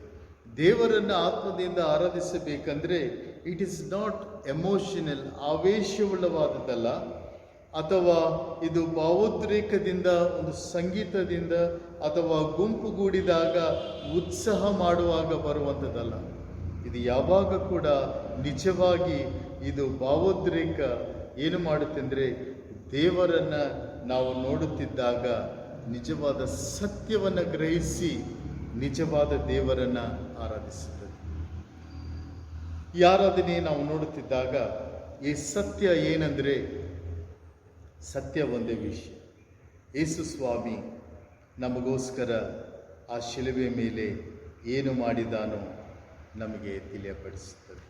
ದೇವರನ್ನು ಆತ್ಮದಿಂದ ಆರಾಧಿಸಬೇಕಂದ್ರೆ ಇಟ್ ಈಸ್ ನಾಟ್ ಎಮೋಷನಲ್, ಆವೇಶವುಳ್ಳವಾದದ್ದಲ್ಲ, ಅಥವಾ ಇದು ಭಾವೋದ್ರೇಕದಿಂದ, ಒಂದು ಸಂಗೀತದಿಂದ ಅಥವಾ ಗುಂಪುಗೂಡಿದಾಗ ಉತ್ಸಾಹ ಮಾಡುವಾಗ ಬರುವಂಥದ್ದಲ್ಲ. ಇದು ಯಾವಾಗ ಕೂಡ ನಿಜವಾಗಿ ಇದು ಭಾವೋದ್ರೇಕ ಏನು ಮಾಡುತ್ತೆಂದರೆ ದೇವರನ್ನು ನಾವು ನೋಡುತ್ತಿದ್ದಾಗ ನಿಜವಾದ ಸತ್ಯವನ್ನು ಗ್ರಹಿಸಿ ನಿಜವಾದ ದೇವರನ್ನು ಆರಾಧಿಸುತ್ತದೆ. ಈ ಆರಾಧನೆ ನಾವು ನೋಡುತ್ತಿದ್ದಾಗ ಈ ಸತ್ಯ ಏನಂದರೆ, ಸತ್ಯ ಒಂದೇ ವಿಷಯ, ಯೇಸು ಸ್ವಾಮಿ ನಮಗೋಸ್ಕರ ಆ ಶಿಲುಬೆ ಮೇಲೆ ಏನು ಮಾಡಿದಾನೋ ನಮಗೆ ತಿಳಿಯಪಡಿಸುತ್ತದೆ.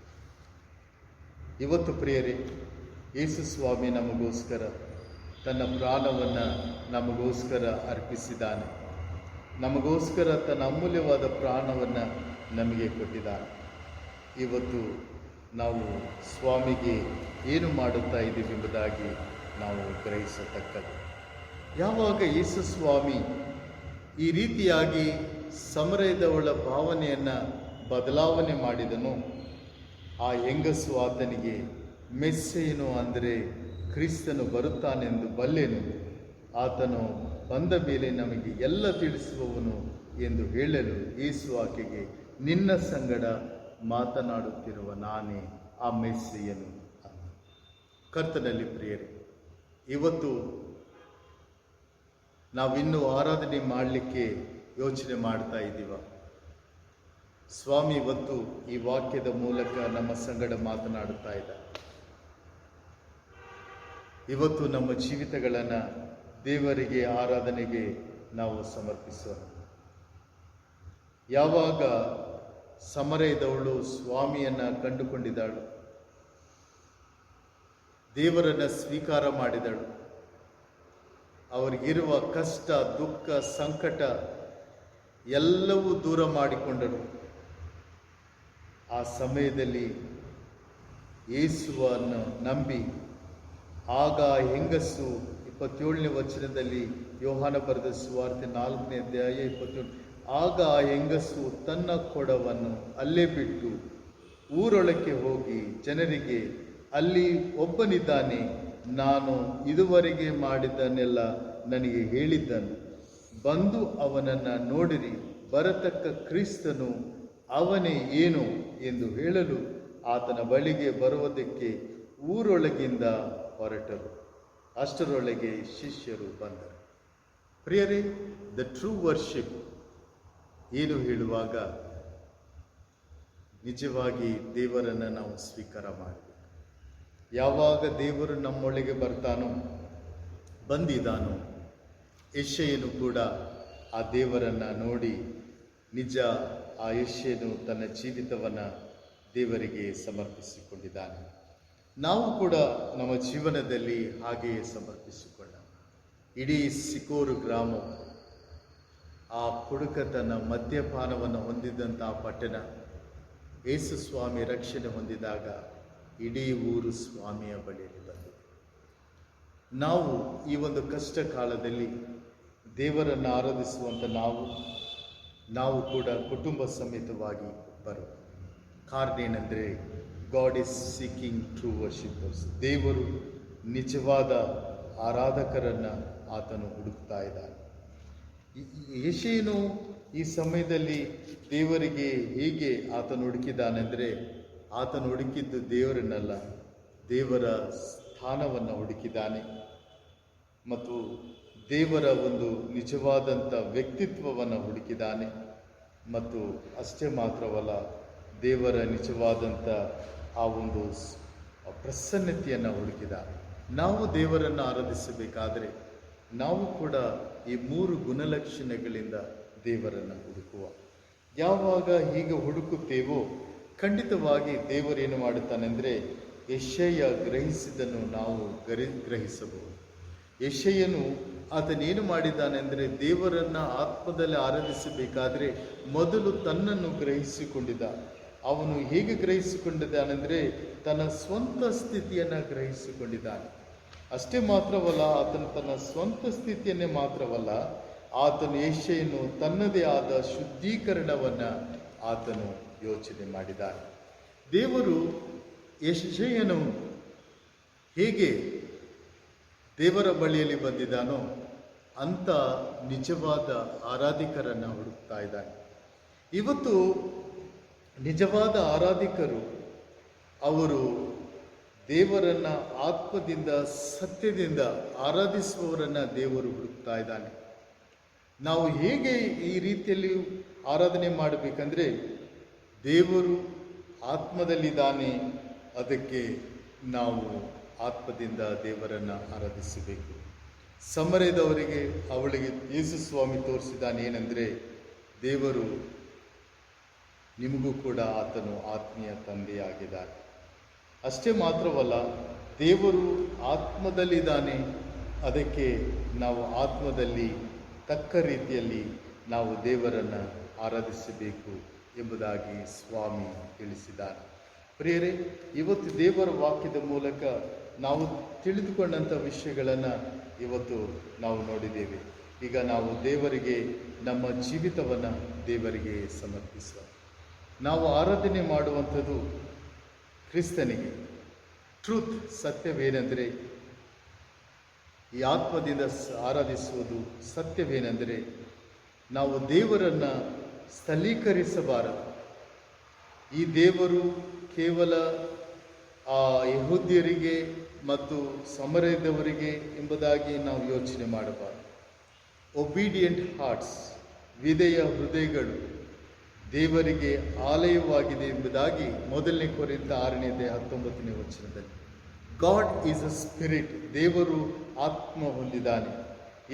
ಇವತ್ತು ಪ್ರಿಯರೇ, ಯೇಸು ಸ್ವಾಮಿ ನಮಗೋಸ್ಕರ ತನ್ನ ಪ್ರಾಣವನ್ನು ನಮಗೋಸ್ಕರ ಅರ್ಪಿಸಿದ್ದಾನೆ. ನಮಗೋಸ್ಕರ ತನ್ನ ಅಮೂಲ್ಯವಾದ ಪ್ರಾಣವನ್ನು ನಮಗೆ ಕೊಟ್ಟಿದ್ದಾನೆ. ಇವತ್ತು ನಾವು ಸ್ವಾಮಿಗೆ ಏನು ಮಾಡುತ್ತಾ ಇದ್ದೀವಿ ಎಂಬುದಾಗಿ ನಾವು ಗ್ರಹಿಸತಕ್ಕದ್ದು. ಯಾವಾಗ ಯೇಸು ಸ್ವಾಮಿ ಈ ರೀತಿಯಾಗಿ ಸಮರಯದವಳ ಭಾವನೆಯನ್ನು ಬದಲಾವಣೆ ಮಾಡಿದನೋ, ಆ ಹೆಂಗಸು ಆತನಿಗೆ ಮೆಸ್ಸೇಯನು ಅಂದರೆ ಕ್ರಿಸ್ತನು ಬರುತ್ತಾನೆಂದು ಬಲ್ಲೆನು, ಆತನು ಬಂದ ಮೇಲೆ ನಮಗೆ ಎಲ್ಲ ತಿಳಿಸುವವನು ಎಂದು ಹೇಳಲು ಯೇಸು ಆಕೆಗೆ, ನಿನ್ನ ಸಂಗಡ ಮಾತನಾಡುತ್ತಿರುವ ನಾನೇ ಆ ಮೆಸ್ಸೇಯನು ಅಂದ. ಕರ್ತನಲ್ಲಿ ಪ್ರಿಯರೇ, ಇವತ್ತು ನಾವಿನ್ನೂ ಆರಾಧನೆ ಮಾಡಲಿಕ್ಕೆ ಯೋಚನೆ ಮಾಡ್ತಾ ಇದ್ದೀವ. ಸ್ವಾಮಿ ಇವತ್ತು ಈ ವಾಕ್ಯದ ಮೂಲಕ ನಮ್ಮ ಸಂಗಡ ಮಾತನಾಡುತ್ತಾ ಇದ್ದಾರೆ. ಇವತ್ತು ನಮ್ಮ ಜೀವಿತಗಳನ್ನು ದೇವರಿಗೆ ಆರಾಧನೆಗೆ ನಾವು ಸಮರ್ಪಿಸೋಣ. ಯಾವಾಗ ಸಮರಯದವಳು ಸ್ವಾಮಿಯನ್ನು ಕಂಡುಕೊಂಡಿದ್ದಾಳು, ದೇವರನ್ನು ಸ್ವೀಕಾರ ಮಾಡಿದಳು, ಅವರಿಗಿರುವ ಕಷ್ಟ, ದುಃಖ, ಸಂಕಟ ಎಲ್ಲವೂ ದೂರ ಮಾಡಿಕೊಂಡಳು. ಆ ಸಮಯದಲ್ಲಿ ಯೇಸುವನ್ನು ನಂಬಿ, ಆಗ ಹೆಂಗಸು 27ನೇ ವಚನದಲ್ಲಿ, ಯೋಹಾನ ಬರೆದ ಸುವಾರ್ತೆ 4ನೇ ಅಧ್ಯಾಯ 27, ಆಗ ಆ ಹೆಂಗಸು ತನ್ನ ಕೊಡವನ್ನು ಅಲ್ಲೇ ಬಿಟ್ಟು ಊರೊಳಕ್ಕೆ ಹೋಗಿ ಜನರಿಗೆ, ಅಲ್ಲಿ ಒಬ್ಬನಿದ್ದಾನೆ, ನಾನು ಇದುವರೆಗೆ ಮಾಡಿದ್ದನ್ನೆಲ್ಲ ನನಗೆ ಹೇಳಿದ್ದನು, ಬಂದು ಅವನನ್ನು ನೋಡಿರಿ, ಬರತಕ್ಕ ಕ್ರಿಸ್ತನು ಅವನೇ ಏನು ಎಂದು ಹೇಳಲು ಆತನ ಬಳಿಗೆ ಬರುವುದಕ್ಕೆ ಊರೊಳಗಿಂದ ಹೊರಟರು. ಅಷ್ಟರೊಳಗೆ ಶಿಷ್ಯರು ಬಂದರು. ಪ್ರಿಯರೇ, ದ ಟ್ರೂ ವರ್ಷಿಪ್ ಏನು ಹೇಳುವಾಗ ನಿಜವಾಗಿ ದೇವರನ್ನು ನಾವು ಸ್ವೀಕಾರ ಮಾಡಬೇಕು. ಯಾವಾಗ ದೇವರು ನಮ್ಮೊಳಗೆ ಬಂದಿದ್ದಾನೋ, ಯೆಶಾಯನು ಕೂಡ ಆ ದೇವರನ್ನು ನೋಡಿ ನಿಜ ಆ ಯೆಶಾಯನು ತನ್ನ ಜೀವಿತವನ್ನು ದೇವರಿಗೆ ಸಮರ್ಪಿಸಿಕೊಂಡಿದ್ದಾನೆ. ನಾವು ಕೂಡ ನಮ್ಮ ಜೀವನದಲ್ಲಿ ಹಾಗೆಯೇ ಸಮರ್ಪಿಸಿಕೊಂಡ. ಇಡೀ ಸಿಕೋರು ಗ್ರಾಮ, ಆ ಕುಡುಕತನ, ಮದ್ಯಪಾನವನ್ನು ಹೊಂದಿದ್ದಂಥ ಪಟ್ಟಣ, ಯೇಸು ಸ್ವಾಮಿ ರಕ್ಷಣೆ ಹೊಂದಿದಾಗ ಇಡೀ ಊರು ಸ್ವಾಮಿಯ ಬಳಿಯಲ್ಲಿ ಬಂದಿದೆ. ನಾವು ಈ ಒಂದು ಕಷ್ಟ ಕಾಲದಲ್ಲಿ ದೇವರನ್ನು ಆರಾಧಿಸುವಂಥ ನಾವು ಕೂಡ ಕುಟುಂಬ ಸಮೇತವಾಗಿ ಬರುವ ಕಾರಣ ಏನಂದರೆ, god is seeking true worshippers. ದೇವರು ನಿಜವಾದ ಆರಾಧಕರನ್ನು ಆತನು ಹುಡುಕ್ತಾ ಇದ್ದಾನೆ. ಯೆಶಾಯನು ಈ ಸಮಯದಲ್ಲಿ ದೇವರಿಗೆ ಹೇಗೆ ಆತನು ಹುಡುಕಿದಾನೆಂದರೆ, ಆತನು ಹುಡುಕಿದ್ದು ದೇವರನ್ನಲ್ಲ, ದೇವರ ಸ್ಥಾನವನ್ನು ಹುಡುಕಿದ್ದಾನೆ ಮತ್ತು ದೇವರ ಒಂದು ನಿಜವಾದಂಥ ವ್ಯಕ್ತಿತ್ವವನ್ನು ಹುಡುಕಿದ್ದಾನೆ. ಮತ್ತು ಅಷ್ಟೇ ಮಾತ್ರವಲ್ಲ, ದೇವರ ನಿಜವಾದಂಥ ಆ ಒಂದು ಪ್ರಸನ್ನತೆಯನ್ನು ಹುಡುಕಿದ್ದಾನೆ. ನಾವು ದೇವರನ್ನು ಆರಾಧಿಸಬೇಕಾದರೆ ನಾವು ಕೂಡ ಈ 3 ಗುಣಲಕ್ಷಣಗಳಿಂದ ದೇವರನ್ನು ಹುಡುಕುವ. ಯಾವಾಗ ಹೀಗೆ ಹುಡುಕುತ್ತೇವೋ ಖಂಡಿತವಾಗಿ ದೇವರೇನು ಮಾಡುತ್ತಾನೆಂದರೆ, ಯೆಶಾಯ ಗ್ರಹಿಸಿದ್ದನ್ನು ನಾವು ಗ್ರಹಿಸಬಹುದು. ಯೆಶಾಯನು ಆತನೇನು ಮಾಡಿದ್ದಾನೆಂದರೆ, ದೇವರನ್ನು ಆತ್ಮದಲ್ಲಿ ಆರಾಧಿಸಬೇಕಾದರೆ ಮೊದಲು ತನ್ನನ್ನು ಗ್ರಹಿಸಿಕೊಂಡಿದ್ದ. ಅವನು ಹೇಗೆ ಗ್ರಹಿಸಿಕೊಂಡಿದ್ದಾನೆಂದರೆ ತನ್ನ ಸ್ವಂತ ಸ್ಥಿತಿಯನ್ನು ಗ್ರಹಿಸಿಕೊಂಡಿದ್ದಾನೆ. ಅಷ್ಟೇ ಮಾತ್ರವಲ್ಲ, ಆತನು ತನ್ನ ಸ್ವಂತ ಸ್ಥಿತಿಯನ್ನೇ ಮಾತ್ರವಲ್ಲ, ಆತನು ಯೆಶಾಯನು ತನ್ನದೇ ಆದ ಶುದ್ಧೀಕರಣವನ್ನು ಆತನು ಯೋಚನೆ ಮಾಡಿದ್ದಾನೆ. ದೇವರು ಯೆಶಾಯನು ಹೇಗೆ ದೇವರ ಬಳಿಯಲ್ಲಿ ಬಂದಿದ್ದಾನೋ ಅಂಥ ನಿಜವಾದ ಆರಾಧಿಕರನ್ನು ಹುಡುಕ್ತಾ ಇದ್ದಾನೆ. ಇವತ್ತು ನಿಜವಾದ ಆರಾಧಿಕರು ಅವರು ದೇವರನ್ನು ಆತ್ಮದಿಂದ ಸತ್ಯದಿಂದ ಆರಾಧಿಸುವವರನ್ನು ದೇವರು ಹುಡುಕ್ತಾ ಇದ್ದಾನೆ. ನಾವು ಹೇಗೆ ಈ ರೀತಿಯಲ್ಲಿ ಆರಾಧನೆ ಮಾಡಬೇಕಂದ್ರೆ, ದೇವರು ಆತ್ಮದಲ್ಲಿದ್ದಾನೆ, ಅದಕ್ಕೆ ನಾವು ಆತ್ಮದಿಂದ ದೇವರನ್ನು ಆರಾಧಿಸಬೇಕು. ಸಮರದವರಿಗೆ ಅವಳಿಗೆ ಯೇಸು ಸ್ವಾಮಿ ತೋರಿಸಿದ್ದಾನೆ ಏನೆಂದರೆ, ದೇವರು ನಿಮಗೂ ಕೂಡ ಆತನು ಆತ್ಮೀಯ ತಂದೆಯಾಗಿದ್ದಾನೆ. ಅಷ್ಟೇ ಮಾತ್ರವಲ್ಲ, ದೇವರು ಆತ್ಮದಲ್ಲಿದ್ದಾನೆ, ಅದಕ್ಕೆ ನಾವು ಆತ್ಮದಲ್ಲಿ ತಕ್ಕ ರೀತಿಯಲ್ಲಿ ನಾವು ದೇವರನ್ನು ಆರಾಧಿಸಬೇಕು ಎಂಬುದಾಗಿ ಸ್ವಾಮಿ ತಿಳಿಸಿದ್ದಾನೆ. ಪ್ರಿಯರೇ, ಇವತ್ತು ದೇವರ ವಾಕ್ಯದ ಮೂಲಕ ನಾವು ತಿಳಿದುಕೊಂಡಂಥ ವಿಷಯಗಳನ್ನು ಇವತ್ತು ನಾವು ನೋಡಿದ್ದೇವೆ. ಈಗ ನಾವು ದೇವರಿಗೆ ನಮ್ಮ ಜೀವಿತವನ್ನು ದೇವರಿಗೆ ಸಮರ್ಪಿಸುವ. ನಾವು ಆರಾಧನೆ ಮಾಡುವಂಥದ್ದು ಕ್ರಿಸ್ತನಿಗೆ. ಟ್ರೂತ್, ಸತ್ಯವೇನೆಂದರೆ, ಈ ಆತ್ಮದಿಂದ ಆರಾಧಿಸುವುದು ಸತ್ಯವೇನೆಂದರೆ, ನಾವು ದೇವರನ್ನು ಸ್ಥಳೀಕರಿಸಬಾರದು. ಈ ದೇವರು ಕೇವಲ ಆ ಯಹೂದ್ಯರಿಗೆ ಮತ್ತು ಸಮರದವರಿಗೆ ಎಂಬುದಾಗಿ ನಾವು ಯೋಚನೆ ಮಾಡಬಾರದು. ಒಬೀಡಿಯಂಟ್ ಹಾರ್ಟ್ಸ್, ವಿಧೇಯ ಹೃದಯಗಳು ದೇವರಿಗೆ ಆಲಯವಾಗಿದೆ ಎಂಬುದಾಗಿ 1 ಕೊರಿಂಥ 6:19 ಗಾಡ್ ಈಸ್ ಅ ಸ್ಪಿರಿಟ್, ದೇವರು ಆತ್ಮ ಹೊಂದಿದ್ದಾನೆ.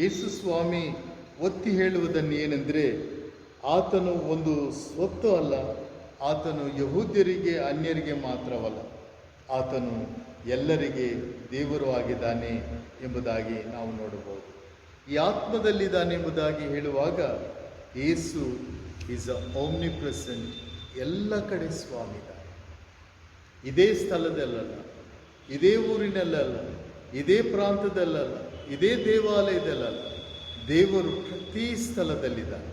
ಯೇಸು ಸ್ವಾಮಿ ಒತ್ತಿ ಹೇಳುವುದನ್ನು ಏನೆಂದರೆ, ಆತನು ಒಂದು ಸ್ವತ್ತು ಅಲ್ಲ, ಆತನು ಯಹೂದ್ಯರಿಗೆ ಅನ್ಯರಿಗೆ ಮಾತ್ರವಲ್ಲ, ಆತನು ಎಲ್ಲರಿಗೆ ದೇವರು ಆಗಿದ್ದಾನೆ ಎಂಬುದಾಗಿ ನಾವು ನೋಡಬಹುದು. ಈ ಆತ್ಮದಲ್ಲಿದ್ದಾನೆ ಎಂಬುದಾಗಿ ಹೇಳುವಾಗ ಯೇಸು ಈಸ್ ಅ ಓಮ್ನಿ ಪ್ರೆಸೆಂಟ್, ಎಲ್ಲ ಕಡೆ ಸ್ವಾಮಿ ಇದ್ದಾನೆ. ಇದೇ ಸ್ಥಳದಲ್ಲಲ್ಲ, ಇದೇ ಊರಿನಲ್ಲಲ್ಲ, ಇದೇ ಪ್ರಾಂತದಲ್ಲಲ್ಲ, ಇದೇ ದೇವಾಲಯದಲ್ಲಲ್ಲ, ದೇವರು ಪ್ರತಿ ಸ್ಥಳದಲ್ಲಿದ್ದಾನೆ.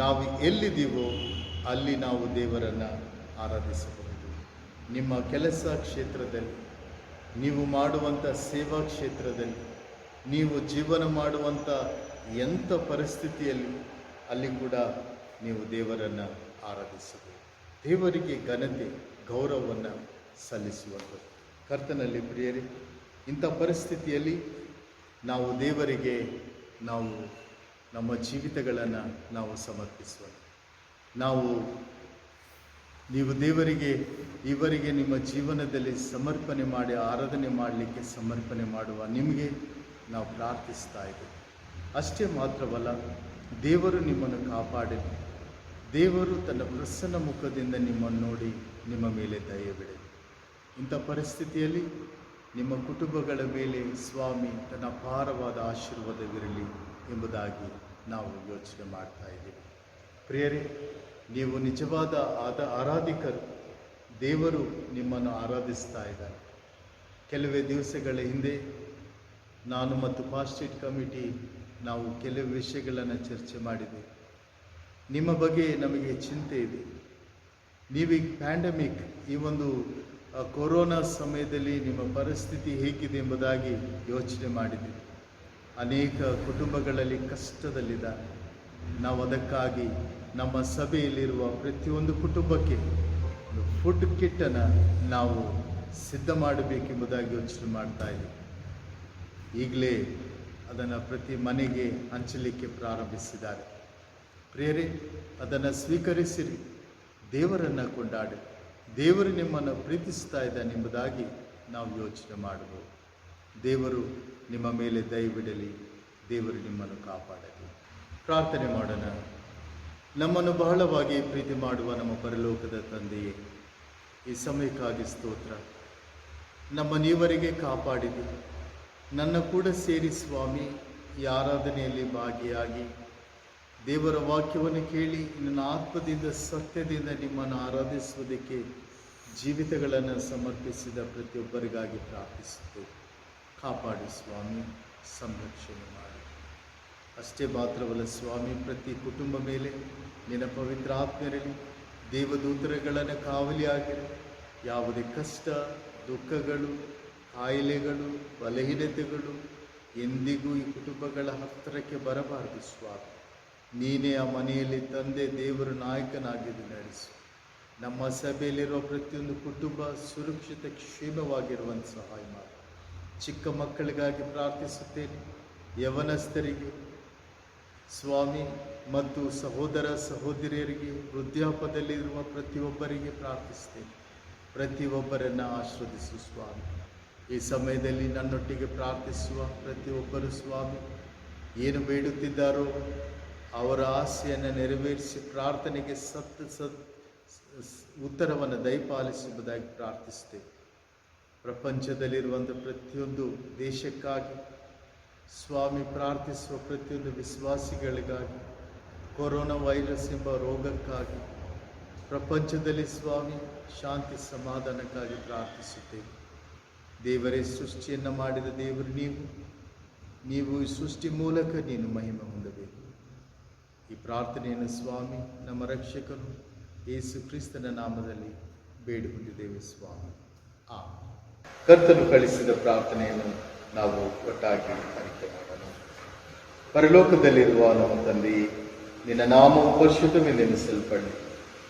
ನಾವು ಎಲ್ಲಿದ್ದೀವೋ ಅಲ್ಲಿ ನಾವು ದೇವರನ್ನು ಆರಾಧಿಸಬಹುದು. ನಿಮ್ಮ ಕೆಲಸ ಕ್ಷೇತ್ರದಲ್ಲಿ, ನೀವು ಮಾಡುವಂಥ ಸೇವಾ ಕ್ಷೇತ್ರದಲ್ಲಿ, ನೀವು ಜೀವನ ಮಾಡುವಂಥ ಎಂಥ ಪರಿಸ್ಥಿತಿಯಲ್ಲಿ ಅಲ್ಲಿ ಕೂಡ ನೀವು ದೇವರನ್ನು ಆರಾಧಿಸಬಹುದು. ದೇವರಿಗೆ ಘನತೆ ಗೌರವವನ್ನು ಸಲ್ಲಿಸುವಂಥದ್ದು. ಕರ್ತನಲ್ಲಿ ಪ್ರಿಯರೇ, ಇಂಥ ಪರಿಸ್ಥಿತಿಯಲ್ಲಿ ನಾವು ದೇವರಿಗೆ ನಾವು ನಮ್ಮ ಜೀವಿತಗಳನ್ನು ನಾವು ಸಮರ್ಪಿಸುವ. ನೀವು ದೇವರಿಗೆ ಇವರಿಗೆ ನಿಮ್ಮ ಜೀವನದಲ್ಲಿ ಸಮರ್ಪಣೆ ಮಾಡಿ ಆರಾಧನೆ ಮಾಡಲಿಕ್ಕೆ ಸಮರ್ಪಣೆ ಮಾಡುವ ನಿಮಗೆ ನಾವು ಪ್ರಾರ್ಥಿಸ್ತಾ ಇದ್ದೇವೆ. ಅಷ್ಟೇ ಮಾತ್ರವಲ್ಲ, ದೇವರು ನಿಮ್ಮನ್ನು ಕಾಪಾಡಲಿ. ದೇವರು ತನ್ನ ಪ್ರಸನ್ನ ಮುಖದಿಂದ ನಿಮ್ಮನ್ನು ನೋಡಿ ನಿಮ್ಮ ಮೇಲೆ ದಯೆ ಬಿಡಲಿ. ಇಂಥ ಪರಿಸ್ಥಿತಿಯಲ್ಲಿ ನಿಮ್ಮ ಕುಟುಂಬಗಳ ಮೇಲೆ ಸ್ವಾಮಿ ತನ್ನ ಅಪಾರವಾದ ಆಶೀರ್ವಾದವಿರಲಿ ಎಂಬುದಾಗಿ ನಾವು ಯೋಚನೆ ಮಾಡ್ತಾ ಇದ್ದೀವಿ. ಪ್ರಿಯರೇ, ನೀವು ನಿಜವಾದ ಆರಾಧಿಕರು. ದೇವರು ನಿಮ್ಮನ್ನು ಆರಾಧಿಸ್ತಾ ಇದ್ದಾರೆ. ಕೆಲವೇ ದಿವಸಗಳ ಹಿಂದೆ ನಾನು ಮತ್ತು ಪಾಸ್ಟೇಟ್ ಕಮಿಟಿ ನಾವು ಕೆಲವು ವಿಷಯಗಳನ್ನು ಚರ್ಚೆ ಮಾಡಿದ್ದೇವೆ. ನಿಮ್ಮ ಬಗ್ಗೆ ನಮಗೆ ಚಿಂತೆ ಇದೆ. ನೀವೀಗ ಪ್ಯಾಂಡಮಿಕ್, ಈ ಒಂದು ಕೊರೋನಾ ಸಮಯದಲ್ಲಿ ನಿಮ್ಮ ಪರಿಸ್ಥಿತಿ ಹೇಗಿದೆ ಎಂಬುದಾಗಿ ಯೋಚನೆ ಮಾಡಿದ್ದೀವಿ. ಅನೇಕ ಕುಟುಂಬಗಳಲ್ಲಿ ಕಷ್ಟದಲ್ಲಿದ್ದಾರೆ. ನಾವು ಅದಕ್ಕಾಗಿ ನಮ್ಮ ಸಭೆಯಲ್ಲಿರುವ ಪ್ರತಿಯೊಂದು ಕುಟುಂಬಕ್ಕೆ ಫುಡ್ ಕಿಟ್ಟನ್ನು ನಾವು ಸಿದ್ಧ ಮಾಡಬೇಕೆಂಬುದಾಗಿ ಯೋಚನೆ ಮಾಡ್ತಾ ಇದ್ದೀವಿ. ಈಗಲೇ ಅದನ್ನು ಪ್ರತಿ ಮನೆಗೆ ಹಂಚಲಿಕ್ಕೆ ಪ್ರಾರಂಭಿಸಿದ್ದಾರೆ. ಪ್ರಿಯರೇ, ಅದನ್ನು ಸ್ವೀಕರಿಸಿರಿ, ದೇವರನ್ನು ಕೊಂಡಾಡಿ. ದೇವರು ನಿಮ್ಮನ್ನು ಪ್ರೀತಿಸ್ತಾ ಇದ್ದಾನೆಂಬುದಾಗಿ ನಾವು ಯೋಚನೆ ಮಾಡಬಹುದು. ದೇವರು ನಿಮ್ಮ ಮೇಲೆ ದಯೆ ಬಿಡಲಿ. ದೇವರು ನಿಮ್ಮನ್ನು ಕಾಪಾಡಲಿ. ಪ್ರಾರ್ಥನೆ ಮಾಡೋಣ. ನಮ್ಮನ್ನು ಬಹಳವಾಗಿ ಪ್ರೀತಿ ಮಾಡುವ ನಮ್ಮ ಪರಲೋಕದ ತಂದೆಯೇ, ಈ ಸಮಯಕ್ಕಾಗಿ ಸ್ತೋತ್ರ. ನಮ್ಮನ್ನೀವರೆಗೆ ಕಾಪಾಡಿದೆ. ನನ್ನ ಕೂಡ ಸೇರಿ ಸ್ವಾಮಿ ಈ ಆರಾಧನೆಯಲ್ಲಿ ಭಾಗಿಯಾಗಿ ದೇವರ ವಾಕ್ಯವನ್ನು ಕೇಳಿ ನನ್ನ ಆತ್ಮದಿಂದ ಸತ್ಯದಿಂದ ನಿಮ್ಮನ್ನು ಆರಾಧಿಸುವುದಕ್ಕೆ ಜೀವಿತಗಳನ್ನು ಸಮರ್ಪಿಸಿದ ಪ್ರತಿಯೊಬ್ಬರಿಗಾಗಿ ಪ್ರಾರ್ಥಿಸುತ್ತೇವೆ. ಕಾಪಾಡಿ ಸ್ವಾಮಿ, ಸಂರಕ್ಷಣೆ ಮಾಡಿ. ಅಷ್ಟೇ ಮಾತ್ರವಲ್ಲ ಸ್ವಾಮಿ, ಪ್ರತಿ ಕುಟುಂಬ ಮೇಲೆ ನಿನ್ನ ಪವಿತ್ರ ಆತ್ಮರಲ್ಲಿ ದೇವದೂತರುಗಳನ್ನು ಕಾವಲಿಯಾಗಿರಿ. ಯಾವುದೇ ಕಷ್ಟ, ದುಃಖಗಳು, ಕಾಯಿಲೆಗಳು, ಬಲಹೀನತೆಗಳು ಎಂದಿಗೂ ಈ ಕುಟುಂಬಗಳ ಹತ್ತಿರಕ್ಕೆ ಬರಬಾರದು ಸ್ವಾಮಿ. ನೀನೇ ಆ ಮನೆಯಲ್ಲಿ ತಂದೆ, ದೇವರ ನಾಯಕನಾಗಿದ್ದು ನಡೆಸು. ನಮ್ಮ ಸಭೆಯಲ್ಲಿರುವ ಪ್ರತಿಯೊಂದು ಕುಟುಂಬ ಸುರಕ್ಷಿತ ಕ್ಷೇಮವಾಗಿರುವಂತೆ ಸಹಾಯ ಮಾಡಿ. ಚಿಕ್ಕ ಮಕ್ಕಳಿಗಾಗಿ ಪ್ರಾರ್ಥಿಸುತ್ತೇನೆ, ಯವನಸ್ಥರಿಗೆ ಸ್ವಾಮಿ ಮತ್ತು ಸಹೋದರ ಸಹೋದರಿಯರಿಗೆ, ವೃದ್ಧಾಪದಲ್ಲಿರುವ ಪ್ರತಿಯೊಬ್ಬರಿಗೆ ಪ್ರಾರ್ಥಿಸ್ತೇನೆ. ಪ್ರತಿಯೊಬ್ಬರನ್ನು ಆಶೀರ್ವದಿಸು ಸ್ವಾಮಿ. ಈ ಸಮಯದಲ್ಲಿ ನನ್ನೊಟ್ಟಿಗೆ ಪ್ರಾರ್ಥಿಸುವ ಪ್ರತಿಯೊಬ್ಬರು ಸ್ವಾಮಿ ಏನು ಬೇಡುತ್ತಿದ್ದಾರೋ ಅವರ ಆಸೆಯನ್ನು ನೆರವೇರಿಸಿ ಪ್ರಾರ್ಥನೆಗೆ ಉತ್ತರವನ್ನು ದಯಪಾಲಿಸುವುದಾಗಿ ಪ್ರಾರ್ಥಿಸ್ತೇವೆ. ಪ್ರಪಂಚದಲ್ಲಿರುವಂಥ ಪ್ರತಿಯೊಂದು ದೇಶಕ್ಕಾಗಿ ಸ್ವಾಮಿ ಪ್ರಾರ್ಥಿಸುವ ಪ್ರತಿಯೊಂದು ವಿಶ್ವಾಸಿಗಳಿಗಾಗಿ, ಕೊರೋನಾ ವೈರಸ್ ಎಂಬ ರೋಗಕ್ಕಾಗಿ ಪ್ರಪಂಚದಲ್ಲಿ ಸ್ವಾಮಿ ಶಾಂತಿ ಸಮಾಧಾನಕ್ಕಾಗಿ ಪ್ರಾರ್ಥಿಸುತ್ತೇವೆ. ದೇವರೇ, ಸೃಷ್ಟಿಯನ್ನು ಮಾಡಿದ ದೇವರು ನೀವು ಈ ಸೃಷ್ಟಿ ಮೂಲಕ ನೀನು ಮಹಿಮೆ ಹೊಂದಬೇಕು. ಈ ಪ್ರಾರ್ಥನೆಯನ್ನು ಸ್ವಾಮಿ ನಮ್ಮ ರಕ್ಷಕನು ಯೇಸು ಕ್ರಿಸ್ತನ ನಾಮದಲ್ಲಿ ಬೇಡಿಕೊಂಡಿದ್ದೇವೆ ಸ್ವಾಮಿ. ಕರ್ತನು ಕಳಿಸಿದ ಪ್ರಾರ್ಥನೆಯನ್ನು ನಾವು ಒಟ್ಟಾಗಿ ಅರಿಕೆ ಮಾಡೋಣ. ಪರಲೋಕದಲ್ಲಿರುವ ನಮ್ಮ ತಂದೆಯೇ, ನಿನ್ನ ನಾಮವು ಪರಿಶುದ್ಧವೆಂದೆನಿಸಲ್ಪಡಲಿ.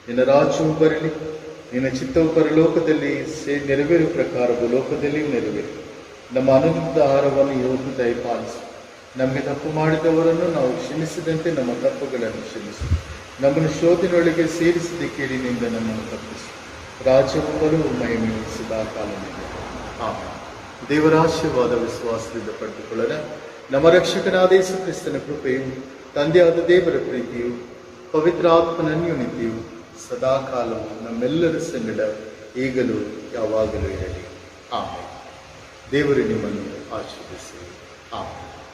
ನಿನ್ನ ರಾಜ್ಯವು ಬರಲಿ. ನಿನ್ನ ಚಿತ್ತವು ಪರಲೋಕದಲ್ಲಿ ನೆರವೇರುವ ಪ್ರಕಾರ ಭೂಲೋಕದಲ್ಲಿಯೂ ನೆರವೇರಿ. ನಮ್ಮ ಅನುದಿನದ ಆಹಾರವನ್ನು ಇವತ್ತು ದಯಪಾಲಿಸು. ನಮಗೆ ತಪ್ಪು ಮಾಡಿದವರನ್ನು ನಾವು ಕ್ಷಮಿಸಿದಂತೆ ನಮ್ಮ ತಪ್ಪುಗಳನ್ನು ಕ್ಷಮಿಸು. ನಮ್ಮನ್ನು ಶೋಧನೆಯೊಳಗೆ ಸೇರಿಸದೆ ಕೇಳಿನಿಂದ ನಮ್ಮನ್ನು ತಪ್ಪಿಸು. ರಾಜ್ಯವು ಬರುವ ಮಹಿಮೆಯು ಸದಾ ಕಾಲದಿಂದ. ಆಮೆನ್. ದೇವರ ಆಶೀರ್ವಾದ ವಿಶ್ವಾಸದಿಂದ ಪಡೆದುಕೊಳ್ಳೋಣ. ನಮ್ಮ ರಕ್ಷಕನಾದ ಯೇಸು ಕ್ರಿಸ್ತನ ಕೃಪೆಯು, ತಂದೆಯಾದ ದೇವರ ಪ್ರೀತಿಯು, ಪವಿತ್ರ ಆತ್ಮನ ಅನ್ಯೋನ್ಯತೆಯು ಸದಾ ಕಾಲವು ನಮ್ಮೆಲ್ಲರ ಸಂಗಡ ಈಗಲೂ ಯಾವಾಗಲೂ ಇರಲಿ. ಆಮೆನ್. ದೇವರು ನಿಮ್ಮನ್ನು ಆಶೀರ್ವದಿಸಲಿ. ಆಮೆನ್.